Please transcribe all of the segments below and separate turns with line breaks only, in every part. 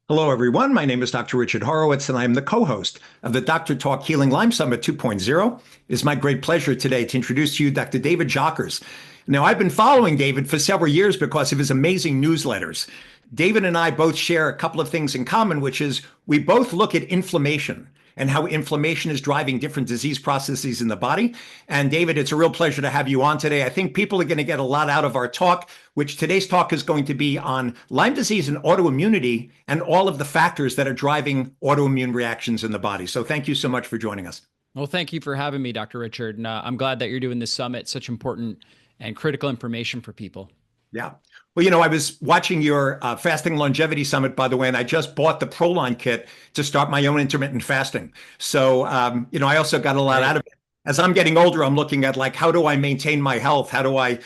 Hello, everyone. My name is Dr. Richard Horowitz, and I am the co-host of the Dr. Talk Healing Lyme Summit 2.0. It is my great pleasure today to introduce to you Dr. David Jockers. Now, I've been following David for several years because of his amazing newsletters. David and I both share a couple of things in common, which is we both look at inflammation and how inflammation is driving different disease processes in the body. And David, it's a real pleasure to have you on today. I think people are going to get a lot out of our talk, which today's talk is going to be on Lyme disease and autoimmunity and all of the factors that are driving autoimmune reactions in the body. So thank you so much for joining us.
Well, thank you for having me, Dr. Richard. And I'm glad that you're doing this summit, such important and critical information for people.
Yeah. Well, I was watching your fasting longevity summit, by the way, and I just bought the Proline kit to start my own intermittent fasting. So, I also got a lot out of it. As I'm getting older, I'm looking at like, how do I maintain my health? How do I,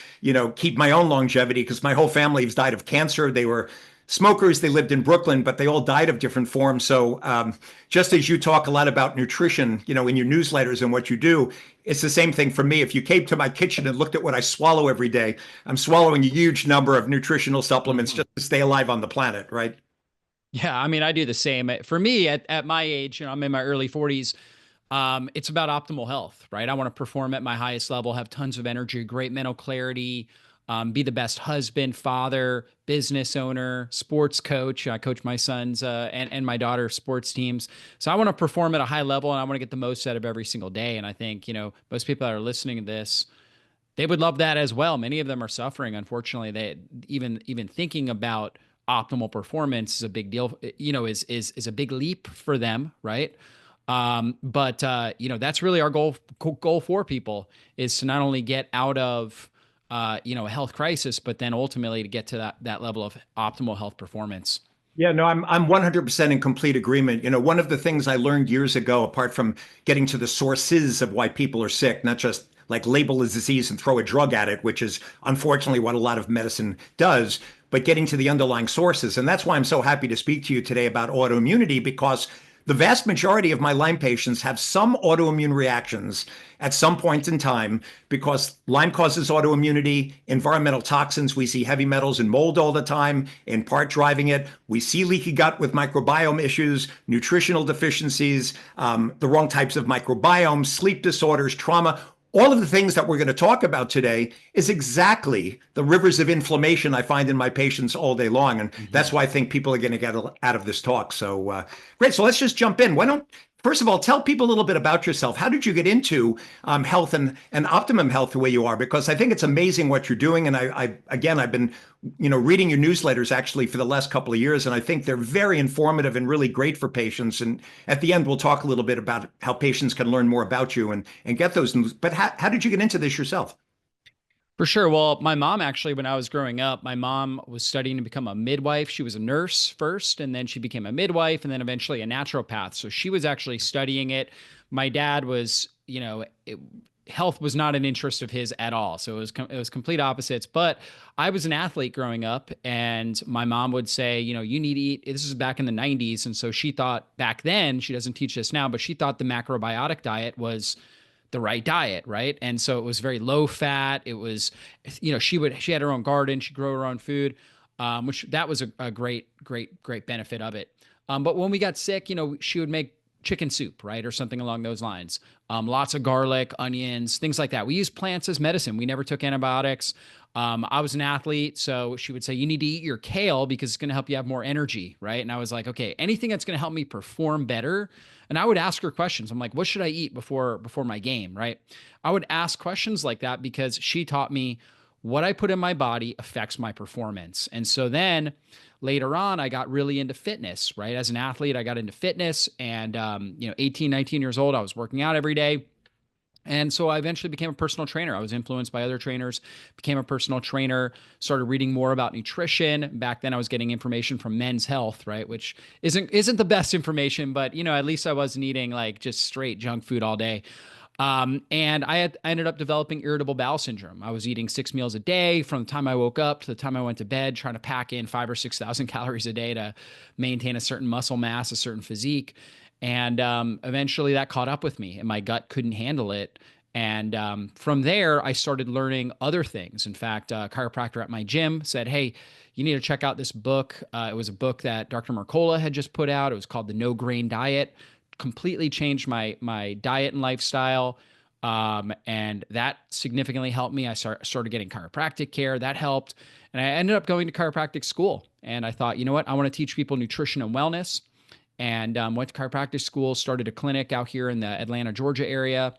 keep my own longevity? Because my whole family has died of cancer. They were smokers. They lived in Brooklyn, but they all died of different forms. So just as you talk a lot about nutrition, in your newsletters and what you do, it's the same thing for me. If you came to my kitchen and looked at what I swallow every day, I'm swallowing a huge number of nutritional supplements just to stay alive on the planet, right?
Yeah, I mean, I do the same. For me, at my age, I'm in my early 40s. It's about optimal health, right? I want to perform at my highest level, have tons of energy, great mental clarity, be the best husband, father, business owner, sports coach. I coach my sons and my daughter's sports teams. So I want to perform at a high level and I want to get the most out of every single day. And I think, most people that are listening to this, they would love that as well. Many of them are suffering. Unfortunately, they even thinking about optimal performance is a big deal, is a big leap for them, right? But that's really our goal for people is to not only get out of a health crisis, but then ultimately to get to that level of optimal health performance.
Yeah, no, I'm 100% in complete agreement. One of the things I learned years ago, apart from getting to the sources of why people are sick, not just like label a disease and throw a drug at it, which is unfortunately what a lot of medicine does, but getting to the underlying sources. And that's why I'm so happy to speak to you today about autoimmunity, because the vast majority of my Lyme patients have some autoimmune reactions at some point in time because Lyme causes autoimmunity, environmental toxins. We see heavy metals and mold all the time, in part driving it. We see leaky gut with microbiome issues, nutritional deficiencies, the wrong types of microbiome, sleep disorders, trauma. All of the things that we're going to talk about today is exactly the rivers of inflammation I find in my patients all day long. And that's why I think people are going to get out of this talk. So great. So let's just jump in. Why don't, first of all, tell people a little bit about yourself. How did you get into health and optimum health the way you are? Because I think it's amazing what you're doing. And I've been, reading your newsletters actually for the last couple of years. And I think they're very informative and really great for patients. And at the end, we'll talk a little bit about how patients can learn more about you and get those news. But how did you get into this yourself?
For sure. Well, my mom actually, when I was growing up, my mom was studying to become a midwife. She was a nurse first, and then she became a midwife, and then eventually a naturopath. So she was actually studying it. My dad was, health was not an interest of his at all. So it was complete opposites. But I was an athlete growing up, and my mom would say, you need to eat. This is back in the 90s. And so she thought back then, she doesn't teach this now, but she thought the macrobiotic diet was the right diet, right? And so it was very low fat. It was, she had her own garden, she grew her own food, which that was a great benefit of it. But when we got sick, she would make chicken soup, right, or something along those lines. Lots of garlic, onions, things like that. We used plants as medicine. We never took antibiotics. I was an athlete, so she would say, you need to eat your kale because it's going to help you have more energy, right? And I was like, okay, anything that's going to help me perform better. And I would ask her questions. I'm like, what should I eat before my game, right? I would ask questions like that because she taught me what I put in my body affects my performance. And so then later on, I got really into fitness, right? As an athlete, I got into fitness and, 18, 19 years old, I was working out every day. And so I eventually became a personal trainer. I was influenced by other trainers, became a personal trainer, started reading more about nutrition. Back then I was getting information from Men's Health, right? Which isn't the best information, but at least I wasn't eating like just straight junk food all day. And I ended up developing irritable bowel syndrome. I was eating 6 meals a day from the time I woke up to the time I went to bed, trying to pack in 5,000 or 6,000 calories a day to maintain a certain muscle mass, a certain physique. And eventually that caught up with me and my gut couldn't handle it. And from there, I started learning other things. In fact, a chiropractor at my gym said, "Hey, you need to check out this book." It was a book that Dr. Mercola had just put out. It was called The No Grain Diet. Completely changed my diet and lifestyle. And that significantly helped me. I started getting chiropractic care. That helped. And I ended up going to chiropractic school. And I thought, you know what? I want to teach people nutrition and wellness. And went to chiropractic school, started a clinic out here in the Atlanta, Georgia area.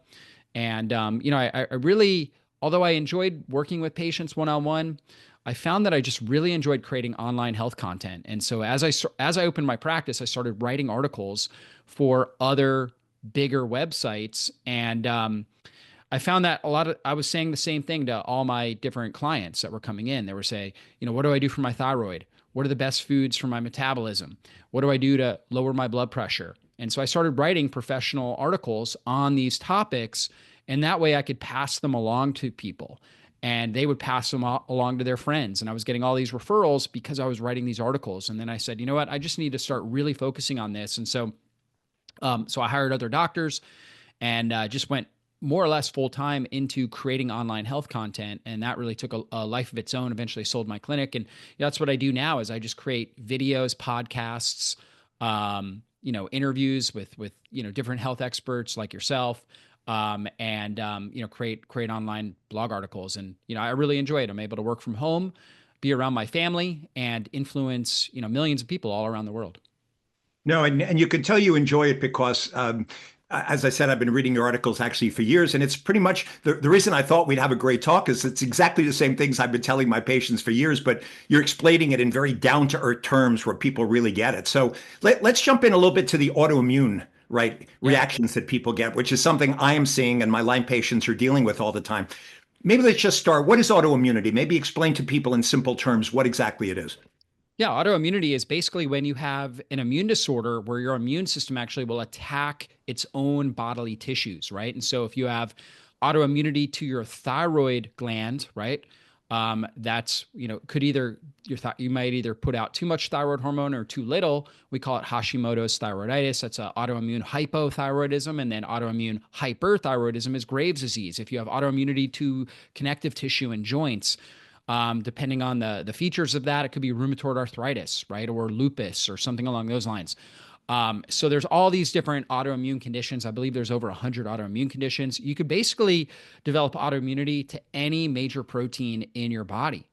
And, I really, although I enjoyed working with patients one-on-one, I found that I just really enjoyed creating online health content. And so as I opened my practice, I started writing articles for other bigger websites. And I found that I was saying the same thing to all my different clients that were coming in. They were saying, what do I do for my thyroid? What are the best foods for my metabolism? What do I do to lower my blood pressure? And so I started writing professional articles on these topics. And that way I could pass them along to people and they would pass them along to their friends. And I was getting all these referrals because I was writing these articles. And then I said, you know what? I just need to start really focusing on this. And so I hired other doctors and just went more or less full time into creating online health content. And that really took a life of its own. Eventually sold my clinic. And that's what I do now is I just create videos, podcasts, interviews with different health experts like yourself, and create online blog articles. And I really enjoy it. I'm able to work from home, be around my family, and influence millions of people all around the world.
No, and you can tell you enjoy it because, as I said, I've been reading your articles actually for years, and it's pretty much the reason I thought we'd have a great talk is it's exactly the same things I've been telling my patients for years, but you're explaining it in very down-to-earth terms where people really get it. So let's jump in a little bit to the autoimmune, right,
Yeah.
reactions that people get, which is something I am seeing and my Lyme patients are dealing with all the time. Maybe let's just start. What is autoimmunity? Maybe explain to people in simple terms what exactly it is.
Yeah, autoimmunity is basically when you have an immune disorder where your immune system actually will attack its own bodily tissues, right? And so if you have autoimmunity to your thyroid gland, right? That's, could either you might either put out too much thyroid hormone or too little. We call it Hashimoto's thyroiditis. That's an autoimmune hypothyroidism. And then autoimmune hyperthyroidism is Graves' disease. If you have autoimmunity to connective tissue and joints, depending on the features of that, it could be rheumatoid arthritis, right? Or lupus or something along those lines. So there's all these different autoimmune conditions. I believe there's over 100 autoimmune conditions. You could basically develop autoimmunity to any major protein in your body.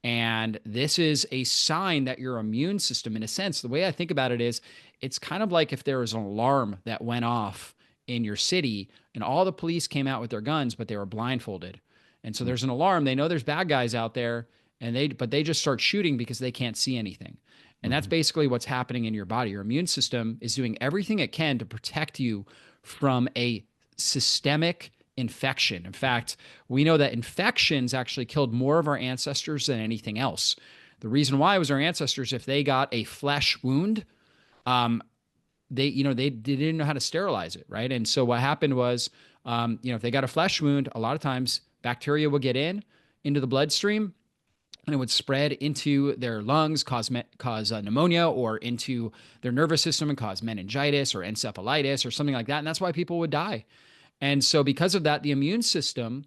And this is a sign that your immune system, in a sense, the way I think about it is it's kind of like if there was an alarm that went off in your city and all the police came out with their guns, but they were blindfolded. And so there's an alarm. They know there's bad guys out there, but they just start shooting because they can't see anything. And that's basically what's happening in your body. Your immune system is doing everything it can to protect you from a systemic infection. In fact, we know that infections actually killed more of our ancestors than anything else. The reason why was our ancestors, if they got a flesh wound, they didn't know how to sterilize it, right? And so what happened was, if they got a flesh wound, a lot of times bacteria would get into the bloodstream and it would spread into their lungs, cause pneumonia, or into their nervous system and cause meningitis or encephalitis or something like that. And that's why people would die. And so because of that, the immune system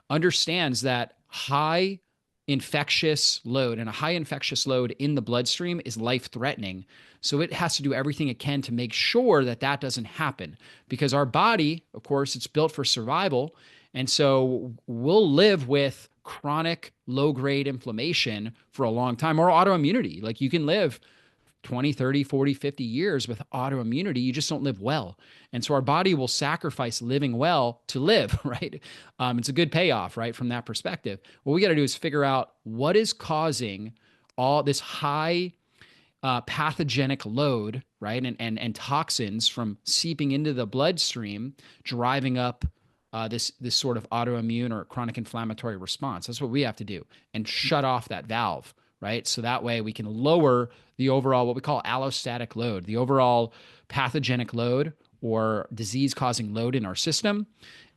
understands that high infectious load and a high infectious load in the bloodstream is life-threatening. So it has to do everything it can to make sure that that doesn't happen, because our body, of course, it's built for survival. And so we'll live with chronic low-grade inflammation for a long time, or autoimmunity. Like you can live 20, 30, 40, 50 years with autoimmunity. You just don't live well. And so our body will sacrifice living well to live, right? It's a good payoff, right? From that perspective. What we got to do is figure out what is causing all this high pathogenic load, right? And toxins from seeping into the bloodstream, driving up this sort of autoimmune or chronic inflammatory response. That's what we have to do, and shut off that valve, right? So that way we can lower the overall, what we call allostatic load, the overall pathogenic load or disease-causing load in our system,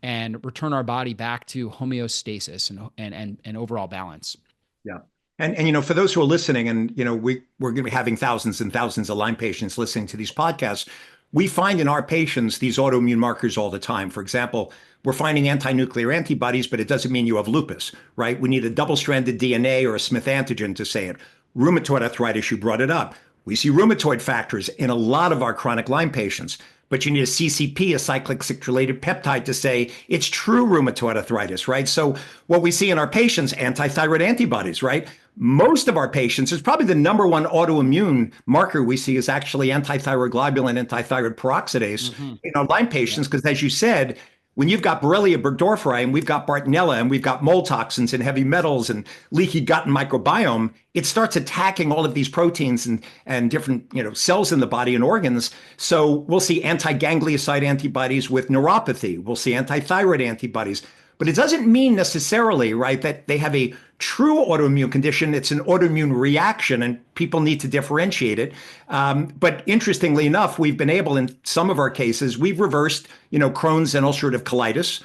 and return our body back to homeostasis and overall balance.
Yeah. And for those who are listening, and we're going to be having thousands and thousands of Lyme patients listening to these podcasts. We find in our patients these autoimmune markers all the time. For example, we're finding anti-nuclear antibodies, but it doesn't mean you have lupus, right? We need a double-stranded DNA or a Smith antigen to say it. Rheumatoid arthritis, you brought it up. We see rheumatoid factors in a lot of our chronic Lyme patients, but you need a CCP, a cyclic citrulated peptide, to say it's true rheumatoid arthritis, right? So what we see in our patients, anti-thyroid antibodies, right? Most of our patients, is probably the number one autoimmune marker we see is actually anti-thyroid globulin, anti-thyroid peroxidase
Hmm.
in our Lyme
Yeah.
patients, because as you said, when you've got Borrelia burgdorferi and we've got Bartonella and we've got mold toxins and heavy metals and leaky gut and microbiome, it starts attacking all of these proteins and different cells in the body and organs. So we'll see anti-ganglioside antibodies with neuropathy. We'll see anti-thyroid antibodies. But it doesn't mean necessarily, right, that they have a true autoimmune condition. It's an autoimmune reaction, and people need to differentiate it. But interestingly enough, we've been able, in some of our cases, we've reversed, Crohn's and ulcerative colitis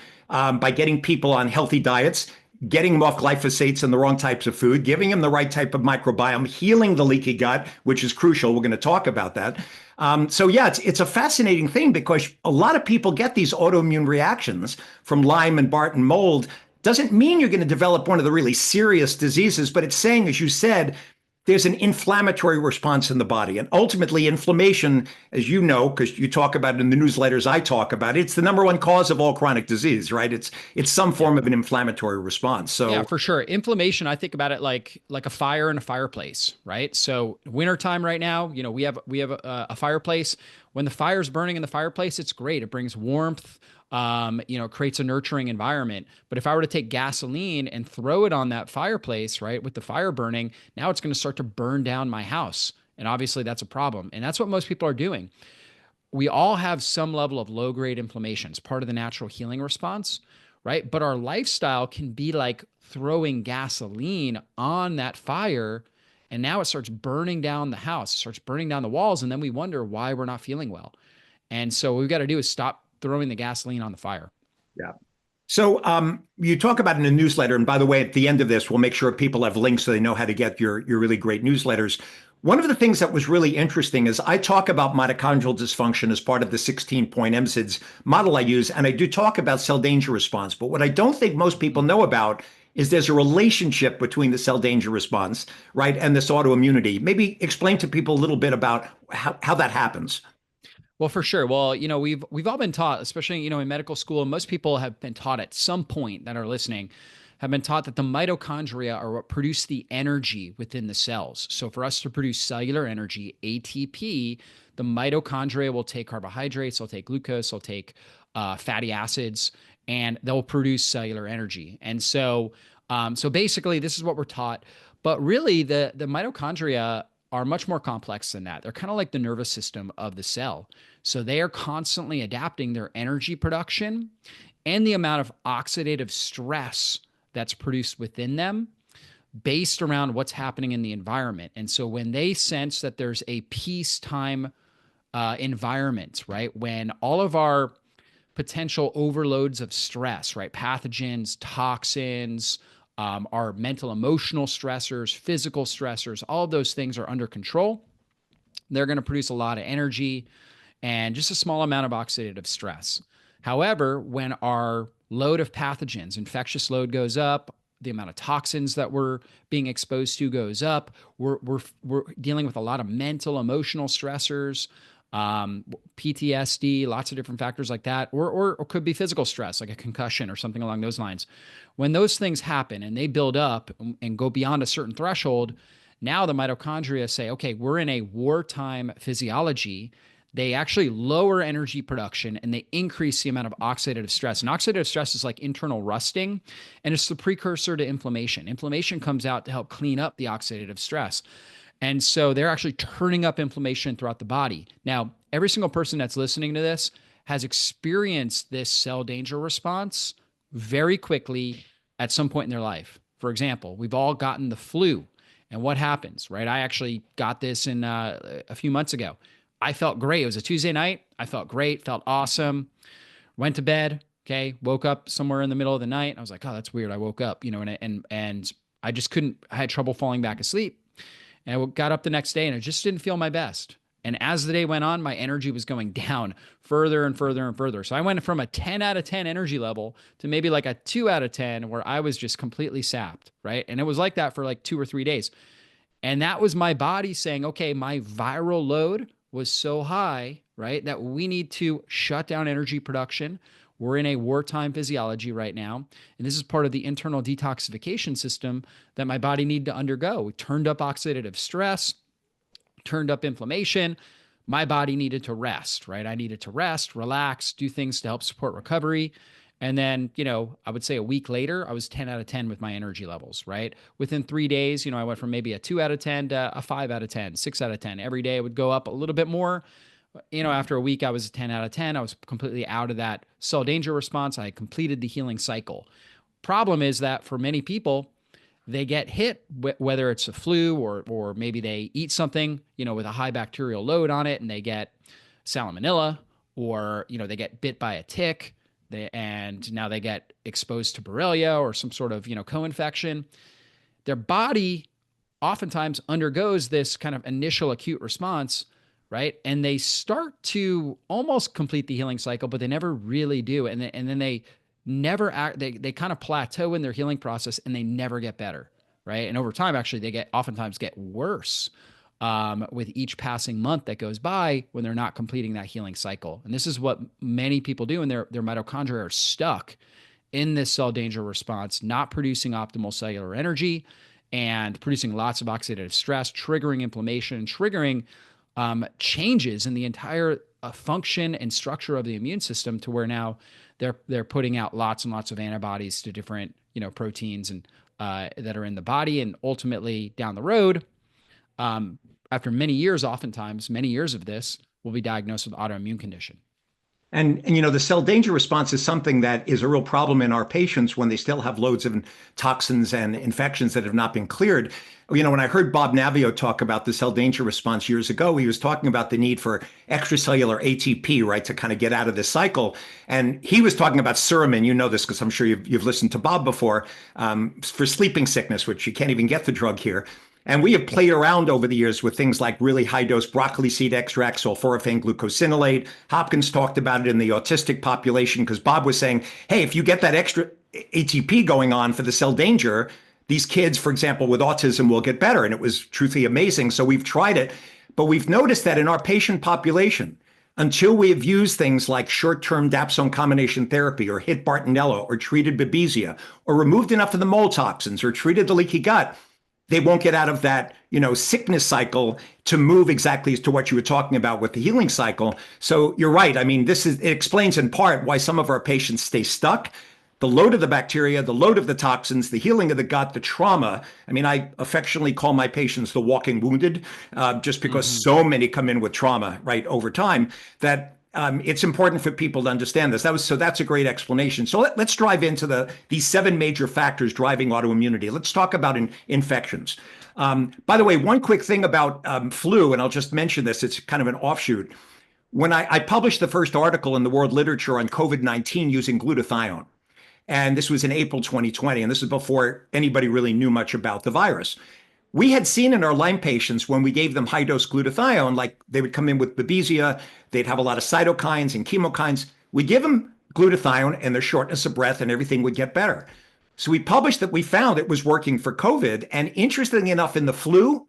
by getting people on healthy diets, getting them off glyphosates and the wrong types of food, giving them the right type of microbiome, healing the leaky gut, which is crucial. We're going to talk about that. So yeah, it's a fascinating thing because a lot of people get these autoimmune reactions from Lyme and Barton mold. Doesn't mean you're going to develop one of the really serious diseases, but it's saying, as you said, there's an inflammatory response in the body. And ultimately, inflammation, as you know, because you talk about it in the newsletters I talk about, it's the number one cause of all chronic disease, right? It's some
Yeah.
form of an inflammatory response.
Yeah,
So
for sure. Inflammation, I think about it like a fire in a fireplace, right? So wintertime right now, we have a fireplace. When the fire's burning in the fireplace, it's great. It brings warmth, it creates a nurturing environment. But if I were to take gasoline and throw it on that fireplace, right, with the fire burning, now it's going to start to burn down my house. And obviously that's a problem. And that's what most people are doing. We all have some level of low grade inflammation. It's part of the natural healing response, right? But our lifestyle can be like throwing gasoline on that fire. And now it starts burning down the house, it starts burning down the walls. And then we wonder why we're not feeling well. And so what we've got to do is stop throwing the gasoline on the fire.
yeah. So you talk about in the newsletter, and by the way, at the end of this, we'll make sure people have links so they know how to get your really great newsletters. One of the things that was really interesting is I talk about mitochondrial dysfunction as part of the 16-point MSIDS model I use, and I do talk about cell danger response. But what I don't think most people know about is there's a relationship between the cell danger response, right, and this autoimmunity. Maybe explain to people a little bit about how that happens.
Well, for sure. Well, we've all been taught, especially in medical school, and most people have been taught at some point that are listening, have been taught that the mitochondria are what produce the energy within the cells. So for us to produce cellular energy, ATP, the mitochondria will take carbohydrates, they'll take glucose, they'll take fatty acids, and they'll produce cellular energy. And so basically, this is what we're taught. But really, the mitochondria are much more complex than that. They're kind of like the nervous system of the cell. So they are constantly adapting their energy production and the amount of oxidative stress that's produced within them based around what's happening in the environment. And so when they sense that there's a peacetime environment, right, when all of our potential overloads of stress, right, pathogens, toxins, our mental emotional stressors, physical stressors, all of those things are under control, they're going to produce a lot of energy and just a small amount of oxidative stress. However, when our load of pathogens, infectious load goes up, the amount of toxins that we're being exposed to goes up, we're dealing with a lot of mental, emotional stressors, PTSD, lots of different factors like that, or could be physical stress, like a concussion or something along those lines. When those things happen and they build up and go beyond a certain threshold, now the mitochondria say, okay, we're in a wartime physiology. They actually lower energy production and they increase the amount of oxidative stress. And oxidative stress is like internal rusting, and it's the precursor to inflammation. Inflammation comes out to help clean up the oxidative stress. And so they're actually turning up inflammation throughout the body. Now, every single person that's listening to this has experienced this cell danger response very quickly at some point in their life. For example, we've all gotten the flu. And what happens, right? I actually got this in a few months ago. I felt great. It was a Tuesday night. I felt great, felt awesome. Went to bed. Okay, woke up somewhere in the middle of the night. I was like, oh, that's weird. I woke up, and I just couldn't. I had trouble falling back asleep. And I got up the next day and I just didn't feel my best. And as the day went on, my energy was going down further and further and further. So I went from a 10 out of 10 energy level to maybe like a 2 out of 10 where I was just completely sapped, right? And it was like that for like 2 or 3 days. And that was my body saying, okay, my viral load was so high, right, that we need to shut down energy production. We're in a wartime physiology right now. And this is part of the internal detoxification system that my body needed to undergo. We turned up oxidative stress, turned up inflammation. My body needed to rest, right? I needed to rest, relax, do things to help support recovery. And then, I would say a week later, I was 10 out of 10 with my energy levels, right? Within 3 days, I went from maybe a 2 out of 10 to a 5 out of 10, 6 out of 10. Every day it would go up a little bit more. After a week, I was a 10 out of 10. I was completely out of that cell danger response. I completed the healing cycle. Problem is that for many people, they get hit, whether it's a flu or maybe they eat something, with a high bacterial load on it, and they get salmonella, or, they get bit by a tick, and now they get exposed to Borrelia or some sort of, co-infection. Their body oftentimes undergoes this kind of initial acute response, right? And they start to almost complete the healing cycle, but they never really do. And then they never act, they kind of plateau in their healing process, and they never get better, right? And over time, actually, they oftentimes get worse with each passing month that goes by when they're not completing that healing cycle. And this is what many people do, and their mitochondria are stuck in this cell danger response, not producing optimal cellular energy and producing lots of oxidative stress, triggering inflammation, triggering changes in the entire function and structure of the immune system, to where now they're putting out lots and lots of antibodies to different proteins and that are in the body, and ultimately down the road, after many years, oftentimes many years of this, will be diagnosed with autoimmune condition.
And the cell danger response is something that is a real problem in our patients when they still have loads of toxins and infections that have not been cleared. When I heard Bob Navio talk about the cell danger response years ago, he was talking about the need for extracellular ATP, right, to kind of get out of this cycle. And he was talking about Suramin, this because I'm sure you've listened to Bob before, for sleeping sickness, which you can't even get the drug here. And we have played around over the years with things like really high dose broccoli seed extract, sulforaphane glucosinolate. Hopkins talked about it in the autistic population because Bob was saying, hey, if you get that extra ATP going on for the cell danger, these kids, for example, with autism will get better. And it was truthfully amazing. So we've tried it, but we've noticed that in our patient population, until we have used things like short-term dapsone combination therapy, or hit Bartonella, or treated Babesia, or removed enough of the mold toxins, or treated the leaky gut, they won't get out of that, sickness cycle to move exactly as to what you were talking about with the healing cycle. So you're right. I mean, it explains in part why some of our patients stay stuck. The load of the bacteria, the load of the toxins, the healing of the gut, the trauma. I mean, I affectionately call my patients the walking wounded, just because so many come in with trauma, right, over time, that it's important for people to understand this. That's a great explanation. So let's drive into these 7 major factors driving autoimmunity. Let's talk about infections. By the way, one quick thing about flu, and I'll just mention this, it's kind of an offshoot. When I published the first article in the world literature on COVID-19 using glutathione, and this was in April 2020, and this is before anybody really knew much about the virus. We had seen in our Lyme patients, when we gave them high-dose glutathione, like they would come in with Babesia, they'd have a lot of cytokines and chemokines. We give them glutathione and their shortness of breath and everything would get better. So we published that we found it was working for COVID. And interestingly enough, in the flu,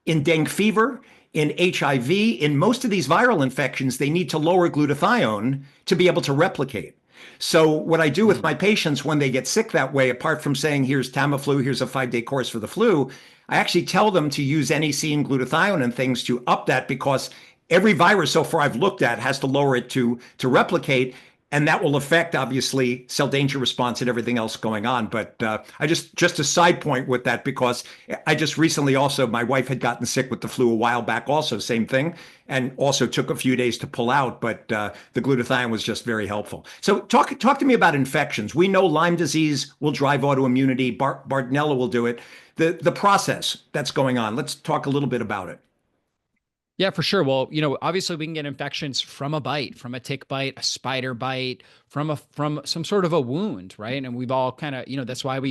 in dengue fever, in HIV, in most of these viral infections, they need to lower glutathione to be able to replicate. So what I do with my patients when they get sick that way, apart from saying, here's Tamiflu, here's a 5-day course for the flu, I actually tell them to use NEC and glutathione and things to up that, because every virus so far I've looked at has to lower it to replicate. And that will affect, obviously, cell danger response and everything else going on. But I just a side point with that, because I just recently also, my wife had gotten sick with the flu a while back also, same thing, and also took a few days to pull out. But the glutathione was just very helpful. So talk to me about infections. We know Lyme disease will drive autoimmunity. Bartonella will do it. The process that's going on. Let's talk a little bit about it.
Yeah, for sure. Well, obviously we can get infections from a bite, from a tick bite, a spider bite, from some sort of a wound, right? And we've all kind of, that's why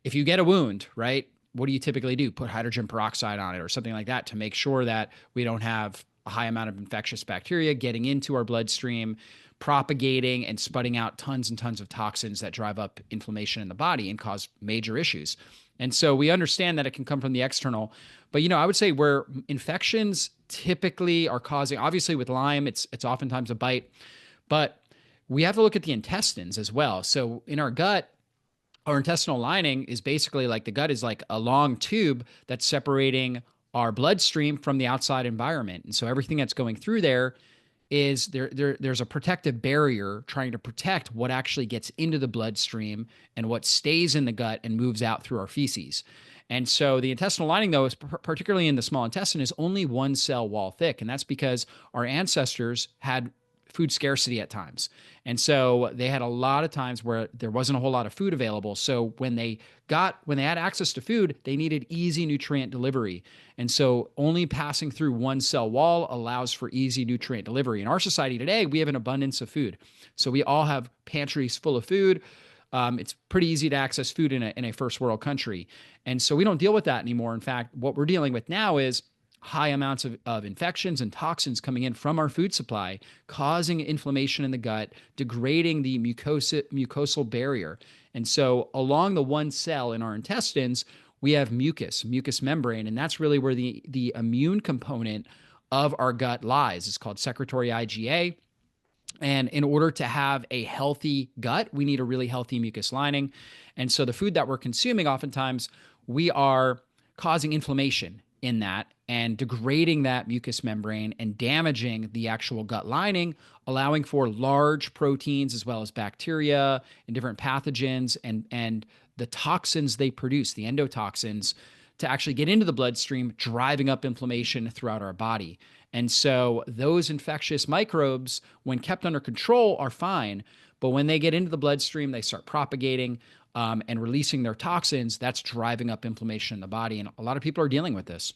if you get a wound, right, what do you typically do? Put hydrogen peroxide on it or something like that to make sure that we don't have a high amount of infectious bacteria getting into our bloodstream, propagating and sputting out tons and tons of toxins that drive up inflammation in the body and cause major issues. And so we understand that it can come from the external, but I would say where infections typically are causing, obviously with Lyme, it's oftentimes a bite, but we have to look at the intestines as well. So in our gut, our intestinal lining is basically like the gut is like a long tube that's separating our bloodstream from the outside environment. And so everything that's going through there's a protective barrier trying to protect what actually gets into the bloodstream and what stays in the gut and moves out through our feces. And so the intestinal lining, though, is particularly in the small intestine, is only one cell wall thick. And that's because our ancestors had food scarcity at times. And so they had a lot of times where there wasn't a whole lot of food available. So when they had access to food, they needed easy nutrient delivery. And so only passing through one cell wall allows for easy nutrient delivery. In our society today, we have an abundance of food. So we all have pantries full of food. It's pretty easy to access food in a first world country. And so we don't deal with that anymore. In fact, what we're dealing with now is high amounts of infections and toxins coming in from our food supply, causing inflammation in the gut, degrading the mucosal barrier. And so along the one cell in our intestines, we have mucus membrane, and that's really where the immune component of our gut lies. It's called secretory IgA. And in order to have a healthy gut, we need a really healthy mucus lining. And so the food that we're consuming, oftentimes, we are causing inflammation in that and degrading that mucous membrane and damaging the actual gut lining, allowing for large proteins as well as bacteria and different pathogens and the toxins they produce, the endotoxins, to actually get into the bloodstream, driving up inflammation throughout our body. And so those infectious microbes, when kept under control, are fine. But when they get into the bloodstream, they start propagating and releasing their toxins. That's driving up inflammation in the body. And a lot of people are dealing with this.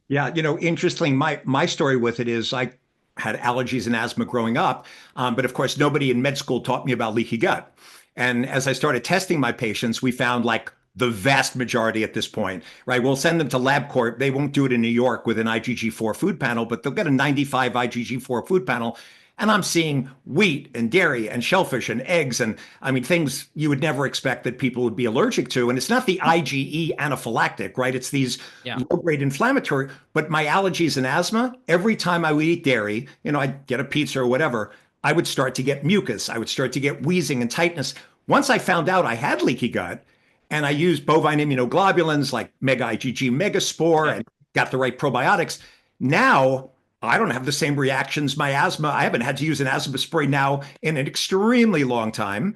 Yeah, interesting. My story with it is I had allergies and asthma growing up, but of course, nobody in med school taught me about leaky gut. And as I started testing my patients, we found like the vast majority at this point, right? We'll send them to LabCorp. They won't do it in New York with an IgG4 food panel, but they'll get a 95 IgG4 food panel. And I'm seeing wheat and dairy and shellfish and eggs and I mean things you would never expect that people would be allergic to. And it's not the IgE anaphylactic, right? It's these low-grade inflammatory. But my allergies and asthma, every time I would eat dairy, I'd get a pizza or whatever, I would start to get mucus. I would start to get wheezing and tightness. Once I found out I had leaky gut and I used bovine immunoglobulins like Mega IgG Megaspore and got the right probiotics, now I don't have the same reactions. My asthma, I haven't had to use an asthma spray now in an extremely long time.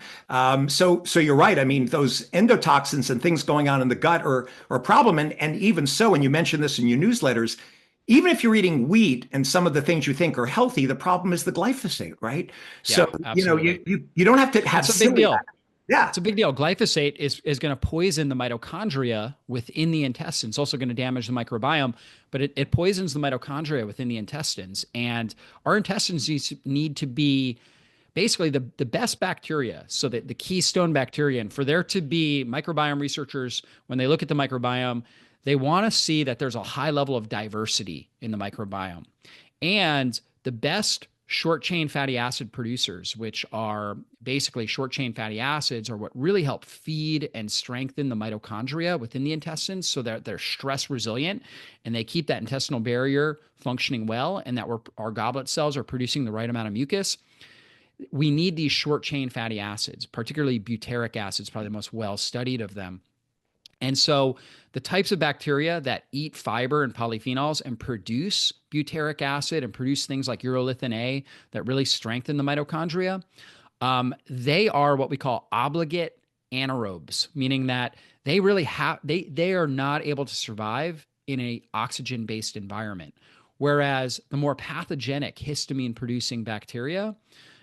So you're right. I mean, those endotoxins and things going on in the gut are a problem. And even so, and you mentioned this in your newsletters, even if you're eating wheat and some of the things you think are healthy, the problem is the glyphosate, right?
Yeah,
So,
absolutely.
you don't have to have
It's a big deal.
Yeah.
It's a big deal. Glyphosate is going to poison the mitochondria within the intestines. It's also going to damage the microbiome, but it poisons the mitochondria within the intestines. And our intestines need to be basically the best bacteria, so that the keystone bacteria. And for there to be microbiome researchers, when they look at the microbiome, they want to see that there's a high level of diversity in the microbiome. And the best short chain fatty acid producers, which are basically short chain fatty acids, are what really help feed and strengthen the mitochondria within the intestines so that they're stress resilient and they keep that intestinal barrier functioning well, and that our goblet cells are producing the right amount of mucus. We need these short chain fatty acids, particularly butyric acid is probably the most well studied of them. And so the types of bacteria that eat fiber and polyphenols and produce butyric acid and produce things like urolithin A that really strengthen the mitochondria, they are what we call obligate anaerobes, meaning that they really they are not able to survive in an oxygen-based environment. Whereas the more pathogenic histamine-producing bacteria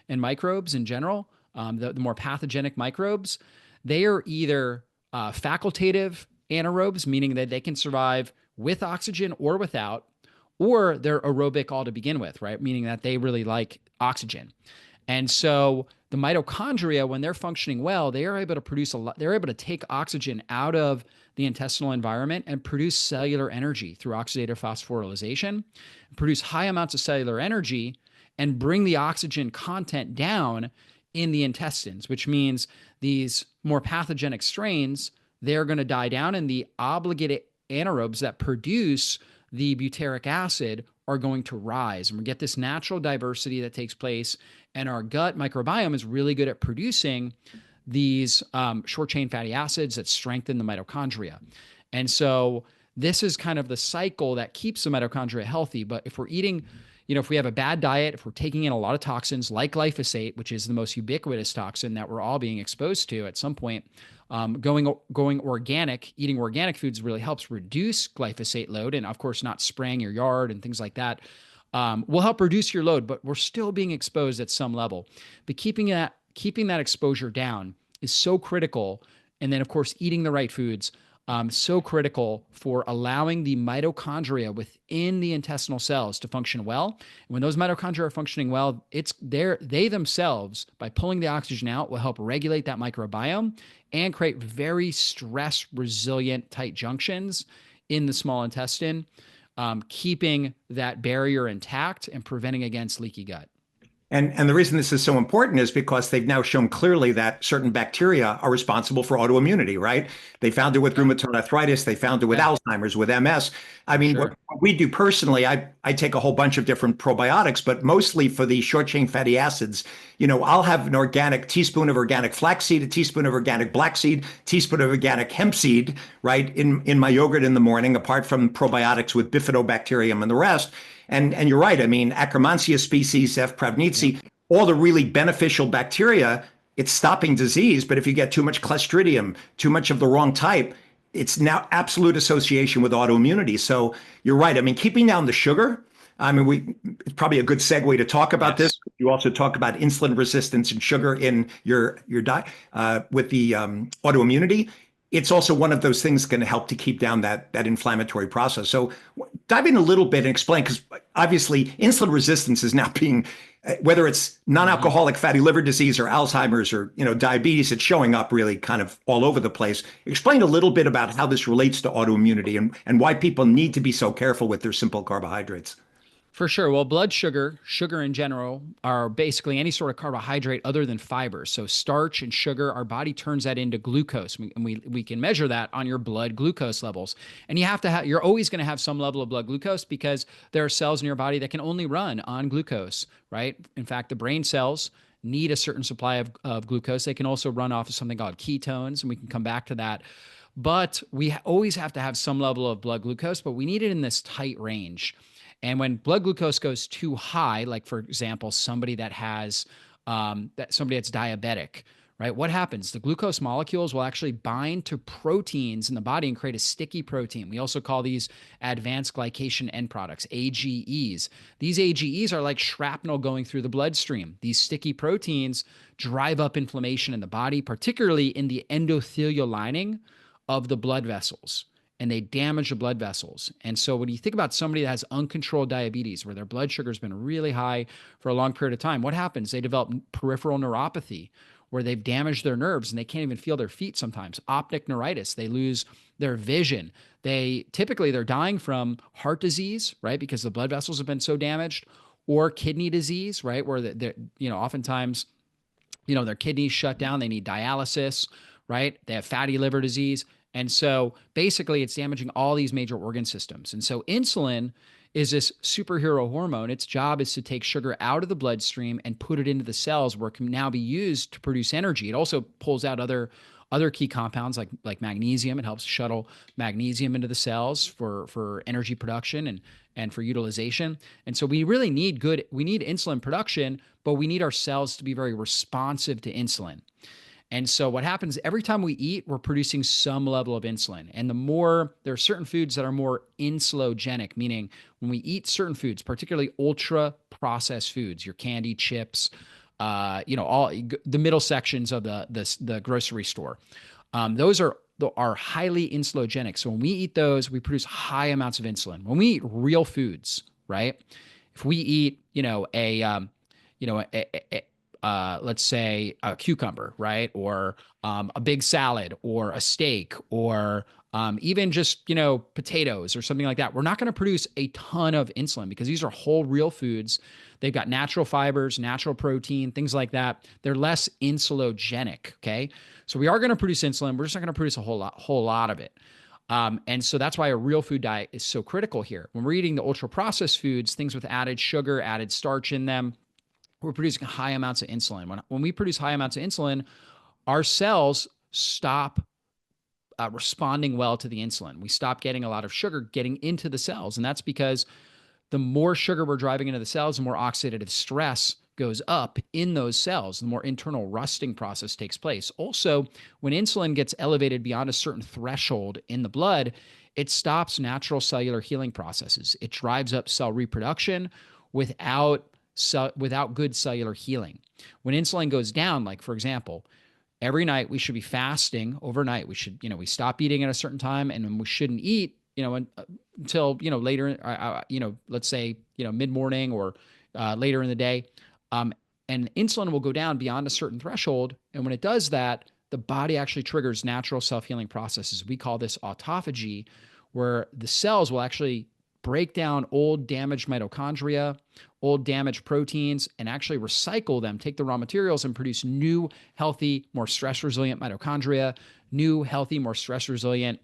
and microbes in general, the more pathogenic microbes, they are either facultative anaerobes, meaning that they can survive with oxygen or without, or they're aerobic all to begin with, right? Meaning that they really like oxygen. And so the mitochondria, when they're functioning well, they are able to produce a lot. They're able to take oxygen out of the intestinal environment and produce cellular energy through oxidative phosphorylation, produce high amounts of cellular energy, and bring the oxygen content down in the intestines, which means these more pathogenic strains, they're going to die down, and the obligated anaerobes that produce the butyric acid are going to rise. And we get this natural diversity that takes place. And our gut microbiome is really good at producing these short chain fatty acids that strengthen the mitochondria. And so this is kind of the cycle that keeps the mitochondria healthy. But if we're eating, if we have a bad diet, if we're taking in a lot of toxins like glyphosate, which is the most ubiquitous toxin that we're all being exposed to at some point, going organic, eating organic foods really helps reduce glyphosate load, and of course, not spraying your yard and things like that will help reduce your load. But we're still being exposed at some level. But keeping that exposure down is so critical. And then, of course, eating the right foods. So critical for allowing the mitochondria within the intestinal cells to function well. And when those mitochondria are functioning well, they themselves, by pulling the oxygen out, will help regulate that microbiome and create very stress resilient tight junctions in the small intestine, keeping that barrier intact and preventing against leaky gut.
And the reason this is so important is because they've now shown clearly that certain bacteria are responsible for autoimmunity, right? They found it with rheumatoid arthritis. They found it with Alzheimer's, with MS. I mean, what we do personally, I take a whole bunch of different probiotics, but mostly for the short chain fatty acids. I'll have an organic teaspoon of organic flaxseed, a teaspoon of organic black seed, teaspoon of organic hemp seed, right, in my yogurt in the morning, apart from probiotics with bifidobacterium and the rest. And you're right. I mean, Akkermansia species, F. pravnitzi, all the really beneficial bacteria, it's stopping disease. But if you get too much Clostridium, too much of the wrong type, it's now absolute association with autoimmunity. So you're right. I mean, keeping down the sugar. I mean, it's probably a good segue to talk about this. You also talk about insulin resistance and sugar in your diet with the autoimmunity. It's also one of those things going to help to keep down that inflammatory process. So dive in a little bit and explain, because obviously insulin resistance is now being, whether it's non-alcoholic fatty liver disease or Alzheimer's or diabetes, it's showing up really kind of all over the place. Explain a little bit about how this relates to autoimmunity and why people need to be so careful with their simple carbohydrates.
For sure. Well, blood sugar in general, are basically any sort of carbohydrate other than fiber. So starch and sugar, our body turns that into glucose. And we can measure that on your blood glucose levels. And you're always going to have some level of blood glucose because there are cells in your body that can only run on glucose, right? In fact, the brain cells need a certain supply of glucose. They can also run off of something called ketones, and we can come back to that. But we always have to have some level of blood glucose, but we need it in this tight range. And when blood glucose goes too high, like for example, somebody that's diabetic, right? What happens? The glucose molecules will actually bind to proteins in the body and create a sticky protein. We also call these advanced glycation end products, AGEs. These AGEs are like shrapnel going through the bloodstream. These sticky proteins drive up inflammation in the body, particularly in the endothelial lining of the blood vessels. And they damage the blood vessels. And so when you think about somebody that has uncontrolled diabetes, where their blood sugar has been really high for a long period of time, what happens? They develop peripheral neuropathy, where they've damaged their nerves and they can't even feel their feet sometimes. Optic neuritis, they lose their vision. They're dying from heart disease, right? Because the blood vessels have been so damaged, or kidney disease, right? Where they're oftentimes, their kidneys shut down. They need dialysis, right? They have fatty liver disease. And so basically it's damaging all these major organ systems. And so insulin is this superhero hormone. Its job is to take sugar out of the bloodstream and put it into the cells where it can now be used to produce energy. It also pulls out other key compounds like magnesium. It helps shuttle magnesium into the cells for energy production and for utilization. And so we really need insulin production, but we need our cells to be very responsive to insulin. And so what happens every time we eat, we're producing some level of insulin. And there are certain foods that are more insulogenic, meaning when we eat certain foods, particularly ultra processed foods, your candy, chips, all the middle sections of the grocery store, those are highly insulogenic. So when we eat those, we produce high amounts of insulin. When we eat real foods, right? If we eat, let's say a cucumber, right? Or a big salad or a steak or even just, potatoes or something like that, we're not going to produce a ton of insulin because these are whole real foods. They've got natural fibers, natural protein, things like that. They're less insulogenic. Okay. So we are going to produce insulin. We're just not going to produce a whole lot of it. And so that's why a real food diet is so critical here. When we're eating the ultra processed foods, things with added sugar, added starch in them, we're producing high amounts of insulin. When we produce high amounts of insulin, our cells stop responding well to the insulin. We stop getting a lot of sugar getting into the cells. And that's because the more sugar we're driving into the cells, the more oxidative stress goes up in those cells, the more internal rusting process takes place. Also, when insulin gets elevated beyond a certain threshold in the blood, it stops natural cellular healing processes. It drives up cell reproduction without good cellular healing. When insulin goes down, like for example, every night we should be fasting overnight. We should, we stop eating at a certain time, and we shouldn't eat, until, later, let's say, mid-morning or later in the day. And insulin will go down beyond a certain threshold. And when it does that, the body actually triggers natural self-healing processes. We call this autophagy, where the cells will actually break down old damaged mitochondria, old damaged proteins, and actually recycle them, take the raw materials and produce new, healthy, more stress-resilient mitochondria, new, healthy, more stress-resilient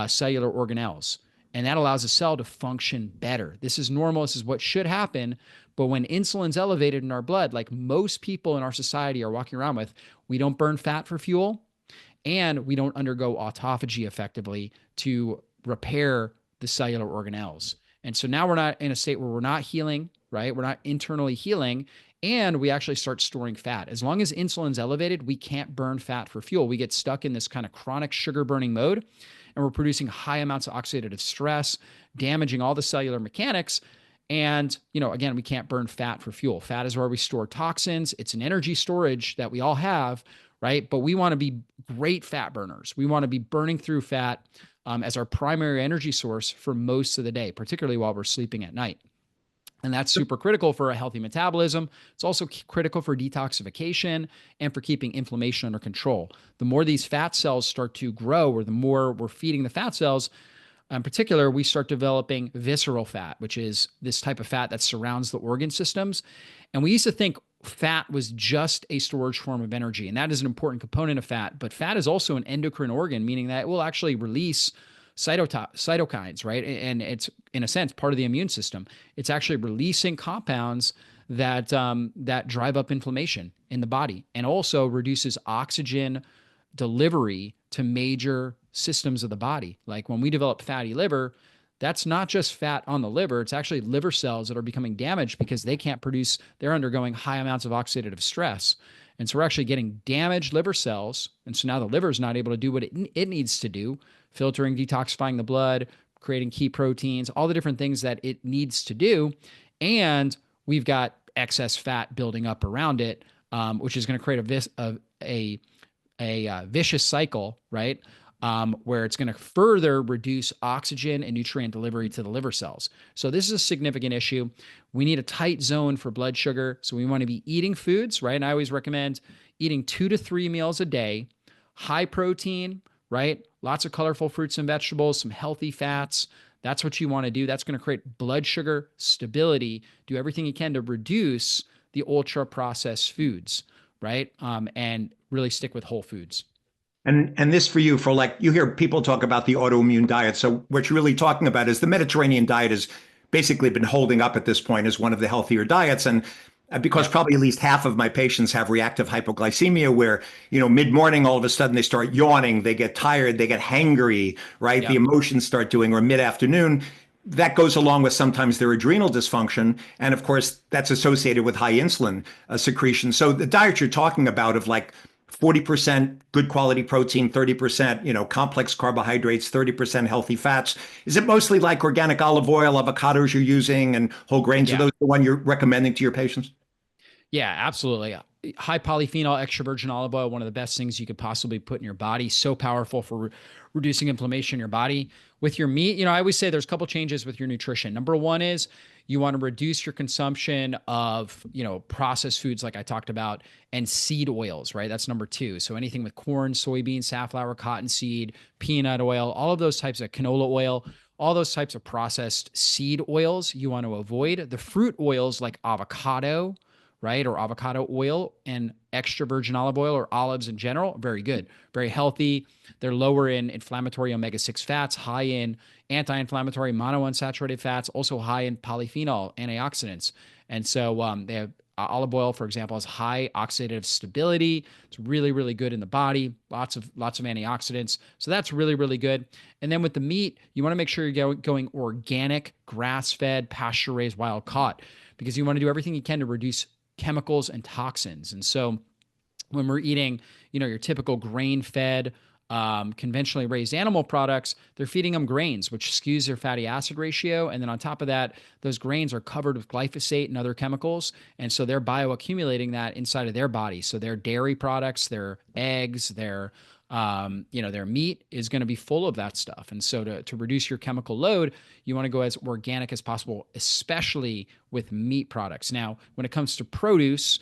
cellular organelles. And that allows a cell to function better. This is normal. This is what should happen. But when insulin's elevated in our blood, like most people in our society are walking around with, we don't burn fat for fuel, and we don't undergo autophagy effectively to repair the cellular organelles. And so now we're not in a state where we're not healing, right? We're not internally healing, and we actually start storing fat. As long as insulin's elevated, we can't burn fat for fuel. We get stuck in this kind of chronic sugar burning mode, and we're producing high amounts of oxidative stress, damaging all the cellular mechanics. And, again, we can't burn fat for fuel. Fat is where we store toxins. It's an energy storage that we all have, right? But we want to be great fat burners. We want to be burning through fat as our primary energy source for most of the day, particularly while we're sleeping at night. And that's super critical for a healthy metabolism. It's also critical for detoxification and for keeping inflammation under control. The more these fat cells start to grow, or the more we're feeding the fat cells, in particular, we start developing visceral fat, which is this type of fat that surrounds the organ systems. And we used to think fat was just a storage form of energy, and that is an important component of fat. But fat is also an endocrine organ, meaning that it will actually release cytokines, right? And it's, in a sense, part of the immune system. It's actually releasing compounds that drive up inflammation in the body, and also reduces oxygen delivery to major systems of the body. Like when we develop fatty liver, that's not just fat on the liver. It's actually liver cells that are becoming damaged because they can't produce, they're undergoing high amounts of oxidative stress. And so we're actually getting damaged liver cells. And so now the liver is not able to do what it needs to do, filtering, detoxifying the blood, creating key proteins, all the different things that it needs to do. And we've got excess fat building up around it, which is going to create a vicious cycle, right? Where it's going to further reduce oxygen and nutrient delivery to the liver cells. So this is a significant issue. We need a tight zone for blood sugar. So we want to be eating foods, right? And I always recommend eating 2 to 3 meals a day, high protein, right? Lots of colorful fruits and vegetables, some healthy fats. That's what you want to do. That's going to create blood sugar stability. Do everything you can to reduce the ultra processed foods, right? And really stick with whole foods.
And this for you, for like, you hear people talk about the autoimmune diet. So what you're really talking about is the Mediterranean diet has basically been holding up at this point as one of the healthier diets. And because
Yep.
probably at least half of my patients have reactive hypoglycemia where, mid-morning, all of a sudden they start yawning, they get tired, they get hangry, right? The
Yep.
emotions start doing, or mid-afternoon. That goes along with sometimes their adrenal dysfunction. And of course, that's associated with high insulin secretion. So the diet you're talking about of like 40% good quality protein, 30%, complex carbohydrates, 30% healthy fats. Is it mostly like organic olive oil, avocados you're using, and whole grains? Are
Yeah.
those the one you're recommending to your patients?
Yeah, absolutely. High polyphenol extra virgin olive oil, one of the best things you could possibly put in your body. So powerful for reducing inflammation in your body. With your meat, I always say there's a couple changes with your nutrition. Number one is You want to reduce your consumption of, processed foods like I talked about, and seed oils, right? That's number two. So anything with corn, soybean, safflower, cottonseed, peanut oil, all of those types of canola oil, all those types of processed seed oils you want to avoid. The fruit oils like avocado, right? Or avocado oil and extra virgin olive oil or olives in general, very good, very healthy. They're lower in inflammatory omega-6 fats, high in anti-inflammatory monounsaturated fats, also high in polyphenol antioxidants. And so they have olive oil, for example, has high oxidative stability. It's really, really good in the body. Lots of antioxidants. So that's really, really good. And then with the meat, you want to make sure you're going organic, grass-fed, pasture-raised, wild-caught, because you want to do everything you can to reduce chemicals and toxins. And so when we're eating, your typical grain-fed, conventionally raised animal products, they're feeding them grains, which skews their fatty acid ratio. And then on top of that, those grains are covered with glyphosate and other chemicals. And so they're bioaccumulating that inside of their body. So their dairy products, their eggs, their meat is going to be full of that stuff. And so to reduce your chemical load, you want to go as organic as possible, especially with meat products. Now, when it comes to produce,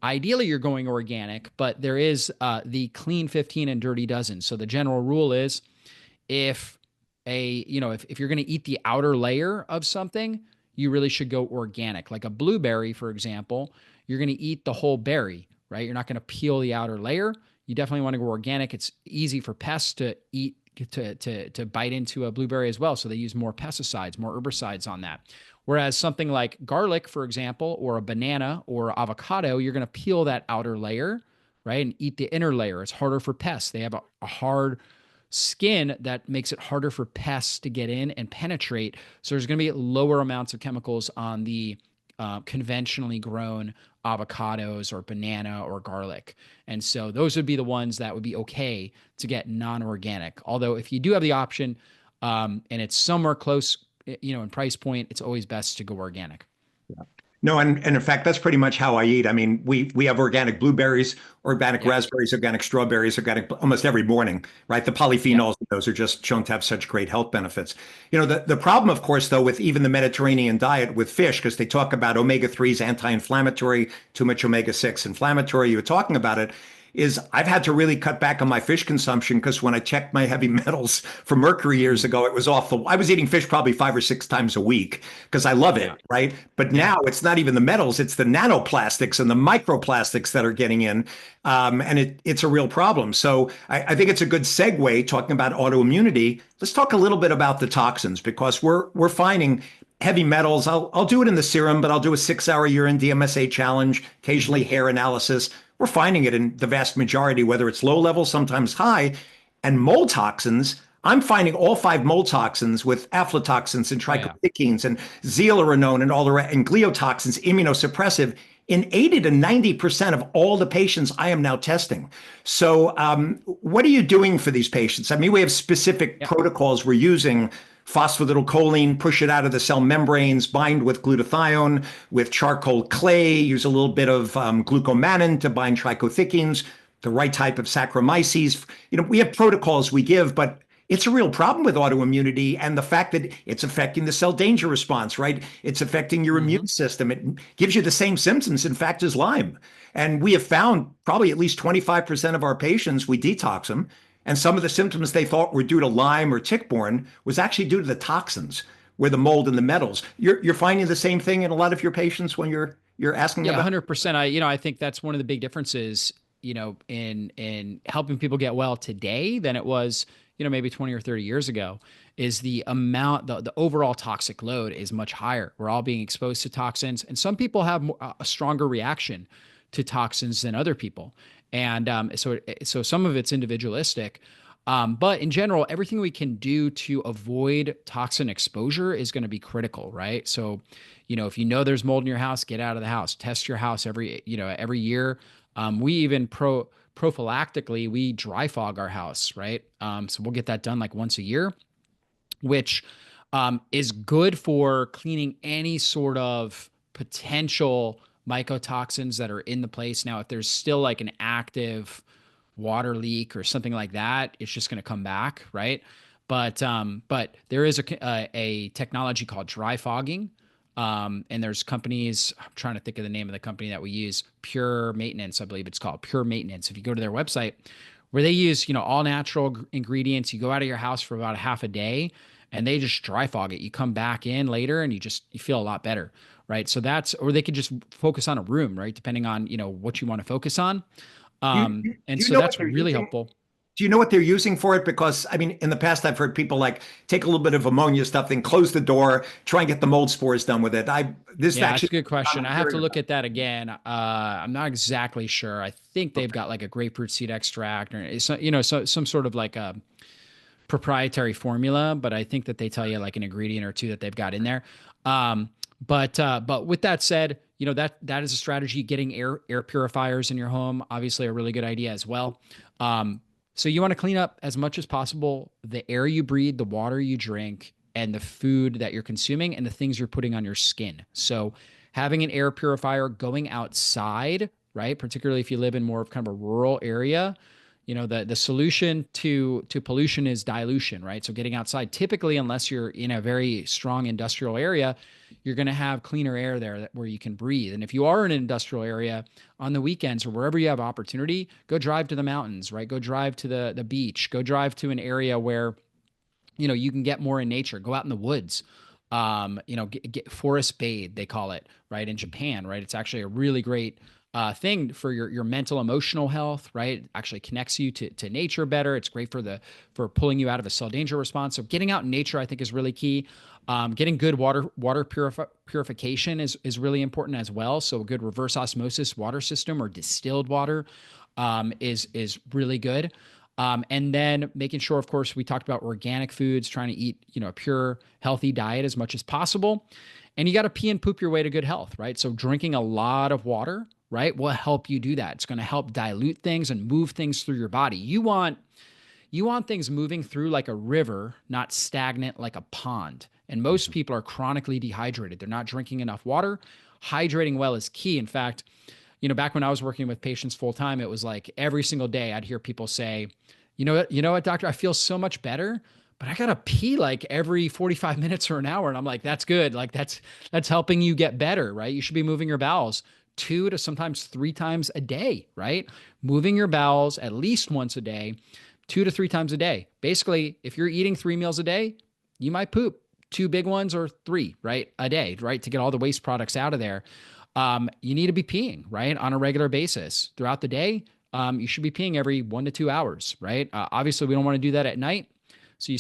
ideally you're going organic, but there is the clean 15 and dirty dozen. So the general rule is if if you're going to eat the outer layer of something, you really should go organic. Like a blueberry, for example, you're going to eat the whole berry, right? You're not going to peel the outer layer. You definitely want to go organic. It's easy for pests to eat, to bite into a blueberry as well. So they use more pesticides, more herbicides on that. Whereas something like garlic, for example, or a banana or avocado, you're going to peel that outer layer, right, and eat the inner layer. It's harder for pests. They have a hard skin that makes it harder for pests to get in and penetrate. So there's going to be lower amounts of chemicals on the conventionally grown avocados or banana or garlic. And so those would be the ones that would be okay to get non-organic. Although if you do have the option and it's somewhere close, in price point, it's always best to go organic.
No, and in fact, that's pretty much how I eat. I mean, we have organic blueberries, organic
Yep.
raspberries, organic strawberries, organic almost every morning, right? The
Yep.
polyphenols, those are just shown to have such great health benefits. The problem, of course, though, with even the Mediterranean diet with fish, because they talk about omega-3s anti-inflammatory, too much omega-6 inflammatory, you were talking about it, is I've had to really cut back on my fish consumption because when I checked my heavy metals for mercury years ago, it was off I was eating fish probably 5 or 6 times a week because I love it,
Yeah.
right? But
Yeah.
now it's not even the metals, it's the nanoplastics and the microplastics that are getting in. And it's a real problem. So I think it's a good segue talking about autoimmunity. Let's talk a little bit about the toxins because we're finding heavy metals. I'll do it in the serum, but I'll do a 6-hour urine DMSA challenge, occasionally hair analysis. We're finding it in the vast majority, whether it's low level, sometimes high, and mold toxins. I'm finding all 5 mold toxins with aflatoxins and
Oh yeah.
trichothecenes and zearalenone and all the and gliotoxins, immunosuppressive in 80 to 90% of all the patients I am now testing. So, what are you doing for these patients? I mean, we have specific
Yeah.
protocols we're using phosphatidylcholine, push it out of the cell membranes, bind with glutathione, with charcoal clay, use a little bit of glucomannan to bind trichothecenes, the right type of Saccharomyces. We have protocols we give, but it's a real problem with autoimmunity and the fact that it's affecting the cell danger response, right? It's affecting your
Hmm.
immune system. It gives you the same symptoms, in fact, as Lyme. And we have found probably at least 25% of our patients, we detox them. And some of the symptoms they thought were due to Lyme or tick-borne was actually due to the toxins, where the mold and the metals. You're finding the same thing in a lot of your patients when you're asking
Yeah,
about.
100%. I think that's one of the big differences, in helping people get well today than it was, maybe 20 or 30 years ago, is the amount, the overall toxic load is much higher. We're all being exposed to toxins, and some people have a stronger reaction to toxins than other people. And so some of it's individualistic. But in general, everything we can do to avoid toxin exposure is going to be critical, right? So, if you know there's mold in your house, get out of the house. Test your house every year. We even prophylactically we dry fog our house, right? So we'll get that done like once a year, which is good for cleaning any sort of potential mycotoxins that are in the place. Now, if there's still like an active water leak or something like that, it's just going to come back, right? But there is a technology called dry fogging And there's companies, I'm trying to think of the name of the company that we use, Pure Maintenance, I believe it's called Pure Maintenance. If you go to their website, where they use, all natural ingredients, you go out of your house for about a half a day and they just dry fog it. You come back in later and you feel a lot better. Right. So or they could just focus on a room, right? Depending on, what you want to focus on. And
Do you
so
know what
that's
they're
really
using?
helpful.
Do you know what they're using for it? Because I mean, in the past, I've heard people like take a little bit of ammonia stuff, then close the door, try and get the mold spores done with it. This
Yeah, that's a
actually,
good question.
I'm
I have to
hearing
look
about.
at that again. I'm not exactly sure. I think they've got like a grapefruit seed extract or some sort of like a proprietary formula, but I think that they tell you like an ingredient or two that they've got in there. Um, but with that said, that is a strategy. Getting air purifiers in your home, obviously a really good idea as well. So you want to clean up as much as possible the air you breathe, the water you drink, and the food that you're consuming and the things you're putting on your skin. So having an air purifier, going outside, right? Particularly if you live in more of kind of a rural area, the solution to pollution is dilution, right? So getting outside, typically, unless you're in a very strong industrial area, you're going to have cleaner air there where you can breathe. And if you are in an industrial area on the weekends or wherever you have opportunity, go drive to the mountains, right? Go drive to the beach, go drive to an area where you can get more in nature. Go out in the woods. Get forest bathe, they call it, right? In Japan, right? It's actually a really great thing for your mental, emotional health, right? It actually connects you to nature better. It's great for pulling you out of a cell danger response. So getting out in nature, I think, is really key. Getting good water purification is really important as well. So a good reverse osmosis water system or distilled water is really good. And then making sure, of course, we talked about organic foods, trying to eat, a pure, healthy diet as much as possible. And you got to pee and poop your way to good health, right? So drinking a lot of water, right, will help you do that. It's going to help dilute things and move things through your body. You want things moving through like a river, not stagnant like a pond. And most people are chronically dehydrated. They're not drinking enough water. Hydrating well is key. In fact, back when I was working with patients full time, it was like every single day I'd hear people say, you know what, doctor, I feel so much better, but I gotta pee like every 45 minutes or an hour. And I'm like, that's good. Like that's helping you get better, right? You should be moving your bowels 2 to sometimes 3 times a day, right? Moving your bowels at least once a day, 2 to 3 times a day. Basically, if you're eating 3 meals a day, you might poop 2 big ones or 3, right? A day, right? To get all the waste products out of there. You need to be peeing, right? On a regular basis throughout the day. You should be peeing every 1 to 2 hours, right? Obviously, we don't want to do that at night. So you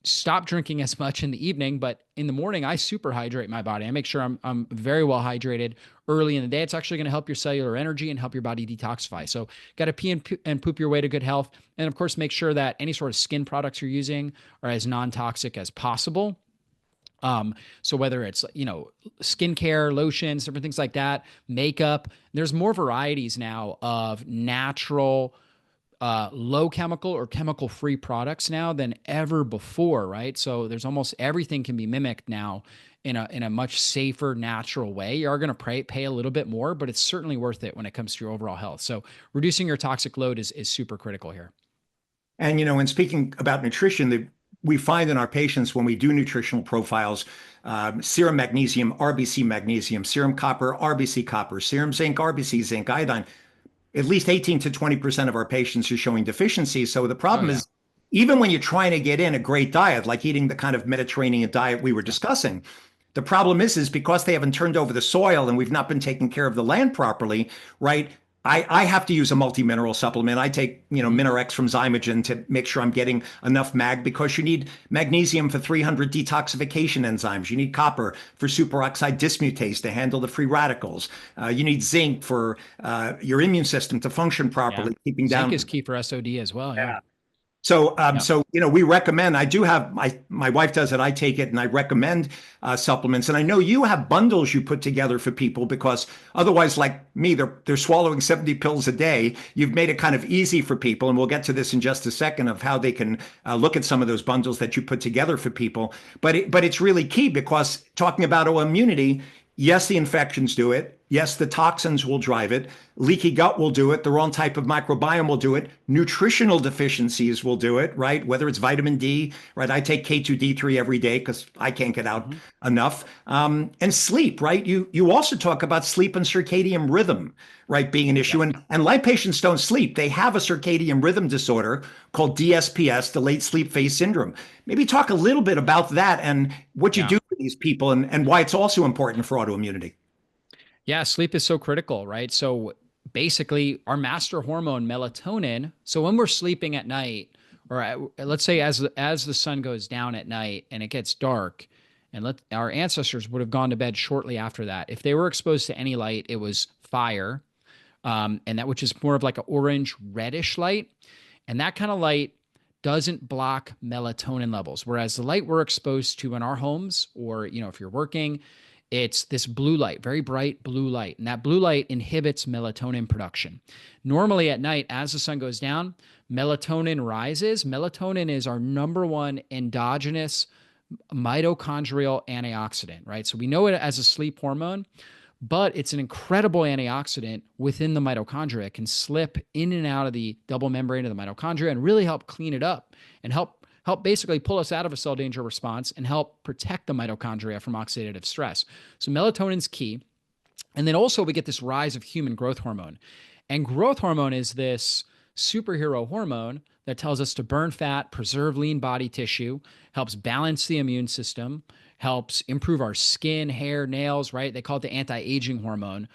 stop drinking as much in the evening, but in the morning, I super hydrate my body. I make sure I'm very well hydrated early in the day. It's actually going to help your cellular energy and help your body detoxify. So got to pee and poop your way to good health. And of course, make sure that any sort of skin products you're using are as non-toxic as possible. So whether it's, skincare, lotions, different things like that, makeup, there's more varieties now of natural, low chemical or chemical free products now than ever before, right? So there's almost everything can be mimicked now in a much safer, natural way. You are going to pay a little bit more, but it's certainly worth it when it comes to your overall health. So reducing your toxic load is super critical here.
And when speaking about nutrition, we find in our patients when we do nutritional profiles, serum magnesium, RBC magnesium, serum copper, RBC copper, serum zinc, RBC zinc, iodine. At least 18 to 20% of our patients are showing deficiencies. So the
Oh
problem
yeah.
is, even when you're trying to get in a great diet, like eating the kind of Mediterranean diet we were discussing, the problem is because they haven't turned over the soil and we've not been taking care of the land properly, right? I have to use a multi-mineral supplement. I take,
Mhm.
Minerex from Zymogen to make sure I'm getting enough mag because you need magnesium for 300 detoxification enzymes. You need copper for superoxide dismutase to handle the free radicals. You need zinc for your immune system to function
Yeah.
properly, keeping
Zinc is
down.
key for SOD as well. Yeah.
So,
Yeah.
we recommend. I do have my wife does it. I take it, and I recommend supplements. And I know you have bundles you put together for people because otherwise, like me, they're swallowing 70 pills a day. You've made it kind of easy for people, and we'll get to this in just a second of how they can look at some of those bundles that you put together for people. But it's really key because talking about autoimmunity. Yes, the infections do it. Yes, the toxins will drive it. Leaky gut will do it. The wrong type of microbiome will do it. Nutritional deficiencies will do it, right? Whether it's vitamin D, right? I take K2D3 every day because I can't get out
Mhm.
enough. And sleep, right? You also talk about sleep and circadian rhythm, right, being an issue.
Yep.
And light patients don't sleep. They have a circadian rhythm disorder called DSPS, delayed sleep phase syndrome. Maybe talk a little bit about that and what you
Yeah.
do for these people and why it's also important for autoimmunity.
Yeah, sleep is so critical, right? So basically, our master hormone, melatonin. So when we're sleeping at night, or let's say as the sun goes down at night and it gets dark, and our ancestors would have gone to bed shortly after that. If they were exposed to any light, it was fire, and that which is more of like an orange reddish light, and that kind of light doesn't block melatonin levels. Whereas the light we're exposed to in our homes, or if you're working, it's this blue light, very bright blue light. And that blue light inhibits melatonin production. Normally at night, as the sun goes down, melatonin rises. Melatonin is our number one endogenous mitochondrial antioxidant, right? So we know it as a sleep hormone, but it's an incredible antioxidant within the mitochondria. It can slip in and out of the double membrane of the mitochondria and really help clean it up and help basically pull us out of a cell danger response and help protect the mitochondria from oxidative stress. So melatonin's key. And then also we get this rise of human growth hormone. And growth hormone is this superhero hormone that tells us to burn fat, preserve lean body tissue, helps balance the immune system, helps improve our skin, hair, nails, right? They call it the anti-aging hormone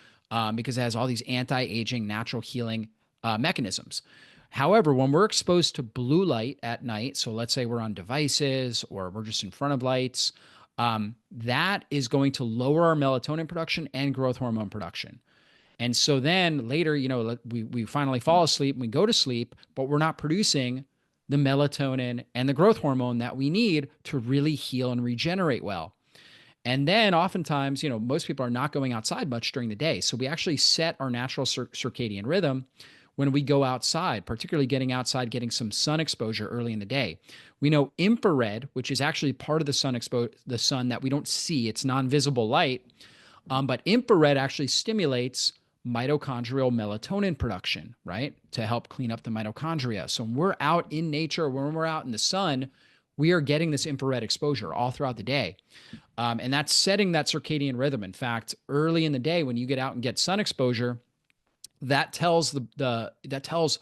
because it has all these anti-aging natural healing mechanisms. However, when we're exposed to blue light at night, so let's say we're on devices or we're just in front of lights, that is going to lower our melatonin production and growth hormone production. And so then later, we finally fall asleep and we go to sleep, but we're not producing the melatonin and the growth hormone that we need to really heal and regenerate well. And then oftentimes, most people are not going outside much during the day. So we actually set our natural circadian rhythm when we go outside, particularly getting outside, getting some sun exposure early in the day. We know infrared, which is actually part of the sun that we don't see, it's non-visible light, but infrared actually stimulates mitochondrial melatonin production, right? To help clean up the mitochondria. So when we're out in nature, when we're out in the sun, we are getting this infrared exposure all throughout the day. And that's setting that circadian rhythm. In fact, early in the day, when you get out and get sun exposure, that tells that tells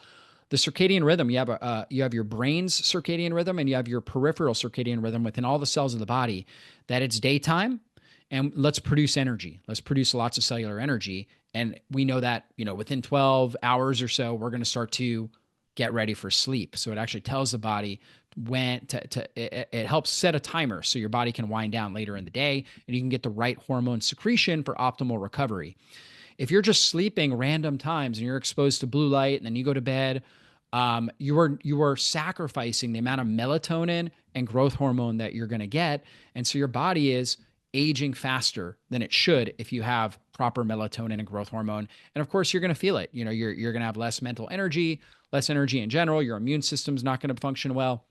the circadian rhythm. You have your brain's circadian rhythm and you have your peripheral circadian rhythm within all the cells of the body, that it's daytime and let's produce energy. Let's produce lots of cellular energy. And we know that, within 12 hours or so, we're going to start to get ready for sleep. So it actually tells the body when it helps set a timer so your body can wind down later in the day and you can get the right hormone secretion for optimal recovery. If you're just sleeping random times and you're exposed to blue light and then you go to bed, you are sacrificing the amount of melatonin and growth hormone that you're going to get, and so your body is aging faster than it should if you have proper melatonin and growth hormone. And of course, you're going to feel it. You're going to have less mental energy, less energy in general. Your immune system's not going to function well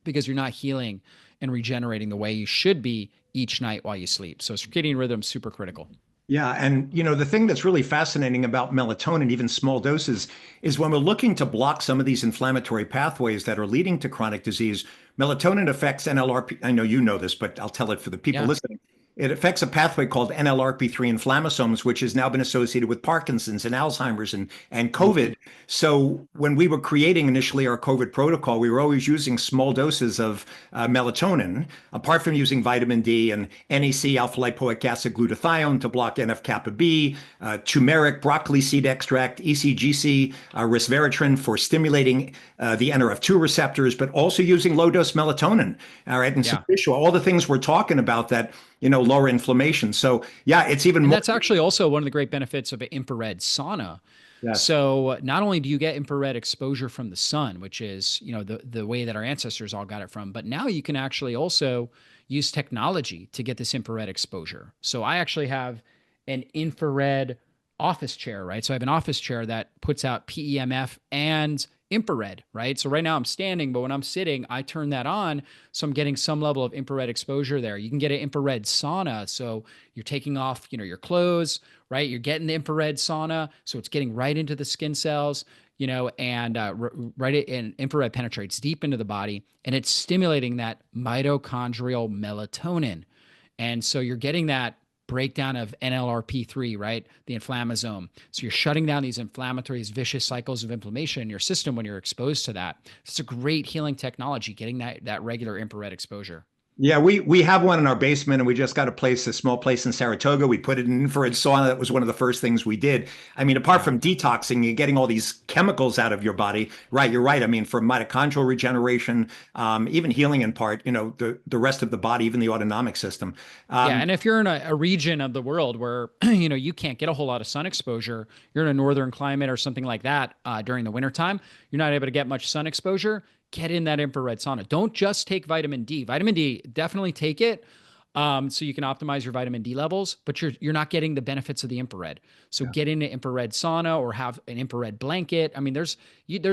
because you're not healing and regenerating the way you should be each night while you sleep. So circadian rhythm is super critical.
Yeah, and the thing that's really fascinating about melatonin, even small doses, is when we're looking to block some of these inflammatory pathways that are leading to chronic disease, melatonin affects NLRP. I know you know this, but I'll tell it for the people
Yeah.
listening. It affects a pathway called NLRP3 inflammasomes, which has now been associated with Parkinson's and Alzheimer's and
Mhm.
COVID. So when we were creating initially our COVID protocol, we were always using small doses of melatonin, apart from using vitamin D and NAC, alpha lipoic acid glutathione to block NF-kappa B, turmeric, broccoli seed extract, ECGC, resveratrol for stimulating the NRF2 receptors, but also using low dose melatonin. All right. And some
Yeah.
fish oil, all the things we're talking about that, lower inflammation. So yeah, it's even
And
more.
that's actually also one of the great benefits of an infrared sauna.
Yes.
So not only do you get infrared exposure from the sun, which is, the way that our ancestors all got it from, but now you can actually also use technology to get this infrared exposure. So I actually have an infrared office chair, right? So I have an office chair that puts out PEMF and infrared, right? So right now I'm standing, but when I'm sitting, I turn that on. So I'm getting some level of infrared exposure there. You can get an infrared sauna. So you're taking off, your clothes, right? You're getting the infrared sauna. So it's getting right into the skin cells, and right in infrared penetrates deep into the body and it's stimulating that mitochondrial melatonin. And so you're getting that breakdown of NLRP3, right? The inflammasome. So you're shutting down these inflammatory, these vicious cycles of inflammation in your system when you're exposed to that. It's a great healing technology, getting that regular infrared exposure.
Yeah, we have one in our basement, and we just got a small place in Saratoga. We put it in infrared sauna. That was one of the first things we did. I mean, apart
Yeah.
from detoxing, you're getting all these chemicals out of your body, right? You're right. I mean, for mitochondrial regeneration, even healing in part, the rest of the body, even the autonomic system.
Yeah,
Um,
and if you're in a region of the world where you can't get a whole lot of sun exposure, you're in a northern climate or something like that during the wintertime, you're not able to get much sun exposure, get in that infrared sauna. Don't just take vitamin D. Vitamin D, definitely take it, so you can optimize your vitamin D levels, but you're not getting the benefits of the infrared. So get in an infrared sauna or have an infrared blanket. I mean, there's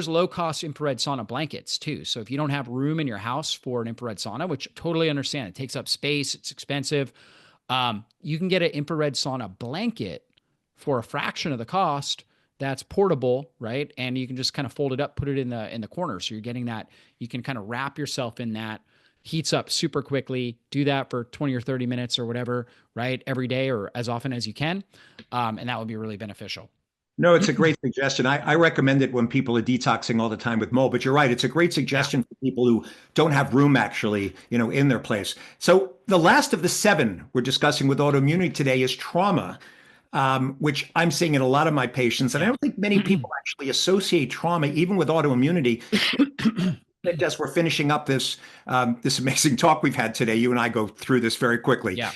low cost infrared sauna blankets too. So if you don't have room in your house for an infrared sauna, which totally understand, it takes up space, it's expensive. You can get an infrared sauna blanket for a fraction of the cost. That's portable, right? And you can just kind of fold it up, put it in the corner. So you're getting that. You can kind of wrap yourself in that. Heats up super quickly. Do that for 20 or 30 minutes or whatever, right? Every day or as often as you can, and that would be really beneficial.
no, it's a great suggestion. I recommend it when people are detoxing all the time with mold, but you're right. It's a great
Yeah.
suggestion for people who don't have room actually, in their place. So the last of the seven we're discussing with autoimmunity today is trauma, which I'm seeing in a lot of my patients. And I
Yeah.
don't think many people actually associate trauma, even with autoimmunity. As we're finishing up this amazing talk we've had today, you and I go through this very quickly.
Yeah.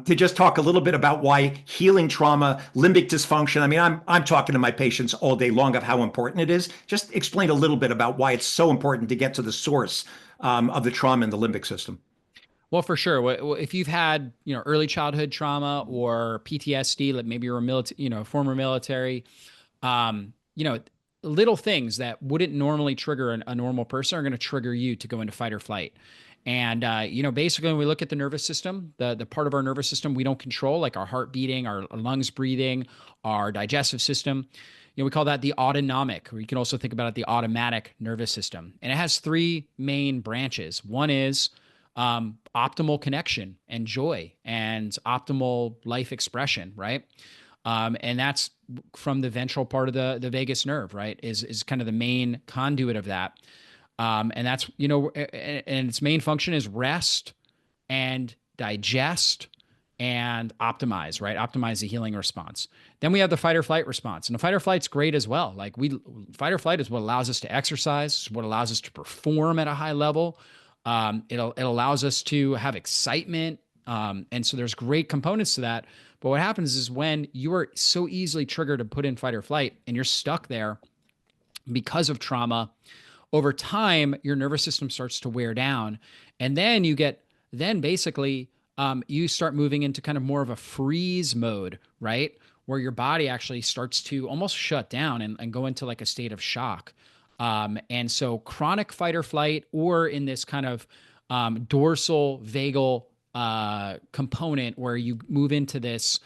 To just talk a little bit about why healing trauma, limbic dysfunction. I mean, I'm talking to my patients all day long of how important it is. Just explain a little bit about why it's so important to get to the source of the trauma in the limbic system.
Well, for sure. If you've had, early childhood trauma or PTSD, like maybe you're a military, former military, um, you know, little things that wouldn't normally trigger a normal person are going to trigger you to go into fight or flight. And basically, when we look at the nervous system, the part of our nervous system we don't control, like our heart beating, our lungs breathing, our digestive system, we call that the autonomic, or you can also think about it the automatic nervous system. And it has three main branches. One is optimal connection and joy and optimal life expression, right? And that's from the ventral part of the vagus nerve, right? Is kind of the main conduit of that. And that's, and its main function is rest and digest and optimize, right? Optimize the healing response. Then we have the fight or flight response. And the fight or flight's great as well. Like fight or flight is what allows us to exercise, what allows us to perform at a high level. It allows us to have excitement. And so there's great components to that. But what happens is when you are so easily triggered to put in fight or flight and you're stuck there because of trauma, over time, your nervous system starts to wear down. And then basically, you start moving into kind of more of a freeze mode, right? Where your body actually starts to almost shut down and go into like a state of shock. And so chronic fight or flight, or in this kind of dorsal vagal component where you move into this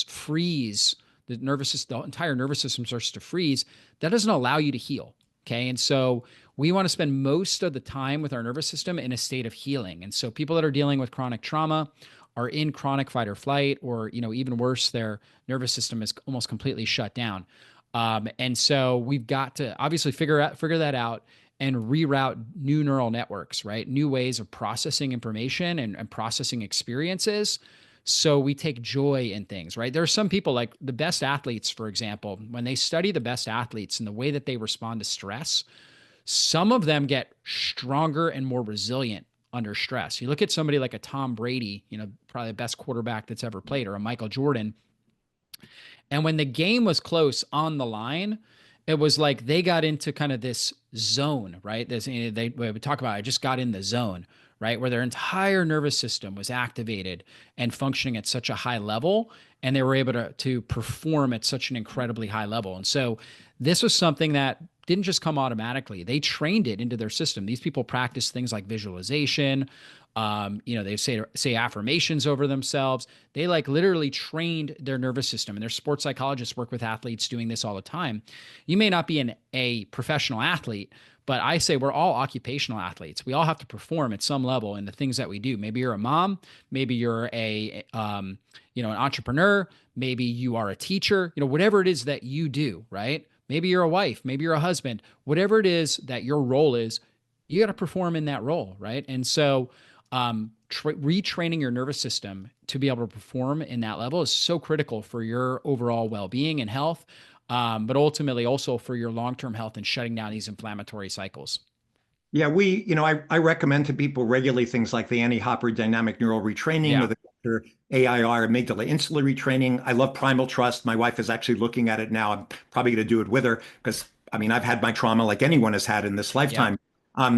freeze, the entire nervous system starts to freeze. That doesn't allow you to heal. Okay. And so we want to spend most of the time with our nervous system in a state of healing. And so people that are dealing with chronic trauma are in chronic fight or flight, or, even worse, their nervous system is almost completely shut down. And so we've got to obviously figure that out and reroute new neural networks, right? New ways of processing information and processing experiences. So we take joy in things, right? There are some people like the best athletes, for example, when they study the best athletes and the way that they respond to stress, some of them get stronger and more resilient under stress. You look at somebody like a Tom Brady, probably the best quarterback that's ever played, or a Michael Jordan. And when the game was close on the line, it was like they got into kind of this zone, right? They would talk about, I just got in the zone, right? Where their entire nervous system was activated and functioning at such a high level, and they were able to perform at such an incredibly high level. And so this was something that didn't just come automatically. They trained it into their system. These people practice things like visualization. They say affirmations over themselves. They like literally trained their nervous system, and their sports psychologists work with athletes doing this all the time. You may not be a professional athlete, but I say we're all occupational athletes. We all have to perform at some level in the things that we do. Maybe you're a mom, maybe you're an entrepreneur, maybe you are a teacher, whatever it is that you do, right? Maybe you're a wife, maybe you're a husband, whatever it is that your role is, you got to perform in that role, right? And so retraining your nervous system to be able to perform in that level is so critical for your overall well-being and health, but ultimately also for your long-term health and shutting down these inflammatory cycles.
Yeah, I recommend to people regularly things like the anti-Hopper dynamic neural retraining or the AIR amygdala insula retraining. I love Primal Trust. My wife is actually looking at it now. I'm probably going to do it with her because, I've had my trauma like anyone has had in this lifetime.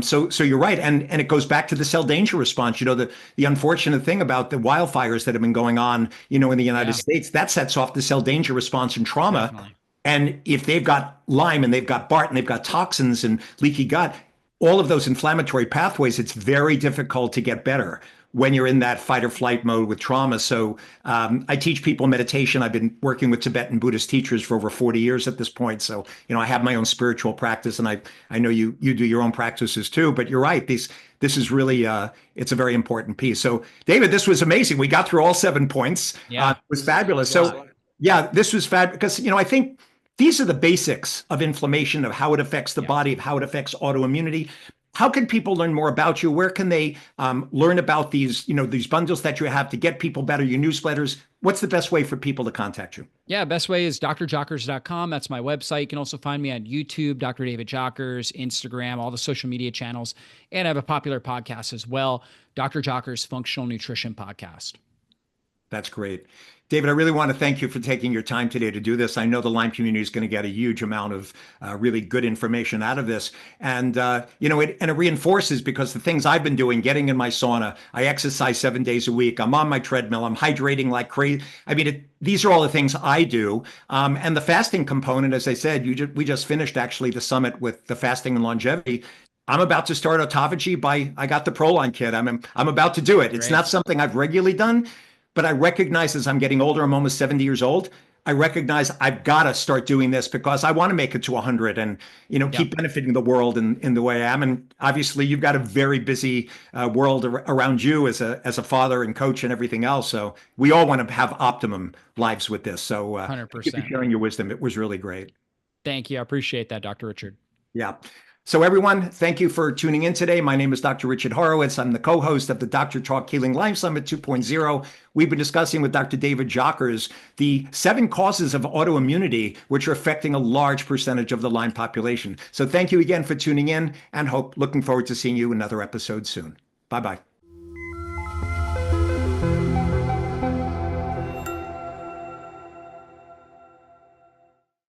So you're right. And it goes back to the cell danger response. The unfortunate thing about the wildfires that have been going on, in the United States, that sets off the cell danger response and trauma.
Definitely.
And if they've got Lyme and they've got BART and they've got toxins and leaky gut, all of those inflammatory pathways, it's very difficult to get better when you're in that fight or flight mode with trauma. So I teach people meditation. I've been working with Tibetan Buddhist teachers for over 40 years at this point. So, I have my own spiritual practice, and I know you do your own practices too, but you're right. This is really, it's a very important piece. So David, this was amazing. We got through all 7 points. It was fabulous. So yeah, this was fabulous because, I think these are the basics of inflammation, of how it affects the body, of how it affects autoimmunity. How can people learn more about you? Where can they learn about these bundles that you have to get people better, your newsletters? What's the best way for people to contact you?
Yeah, best way is drjockers.com. That's my website. You can also find me on YouTube, Dr. David Jockers, Instagram, all the social media channels. And I have a popular podcast as well, Dr. Jockers Functional Nutrition Podcast.
That's great. David, I really want to thank you for taking your time today to do this. I know the Lyme community is going to get a huge amount of really good information out of this. And, it reinforces, because the things I've been doing, getting in my sauna, I exercise 7 days a week. I'm on my treadmill. I'm hydrating like crazy. These are all the things I do. And the fasting component, as I said, we just finished actually the summit with the fasting and longevity. I'm about to start autophagy I got the Proline kit. I'm about to do it. It's not something I've regularly done. But I recognize as I'm getting older, I'm almost 70 years old. I recognize I've got to start doing this because I want to make it to 100 and, keep benefiting the world in the way I am. And obviously you've got a very busy world around you as a father and coach and everything else. So we all want to have optimum lives with this. So
100%.
Thank you for sharing your wisdom. It was really great.
Thank you. I appreciate that, Dr. Richard.
Yeah. So everyone, thank you for tuning in today. My name is Dr. Richard Horowitz. I'm the co-host of the Dr. Talk Healing Lyme Summit 2.0. We've been discussing with Dr. David Jockers the 7 causes of autoimmunity, which are affecting a large percentage of the Lyme population. So thank you again for tuning in, and looking forward to seeing you in another episode soon. Bye-bye.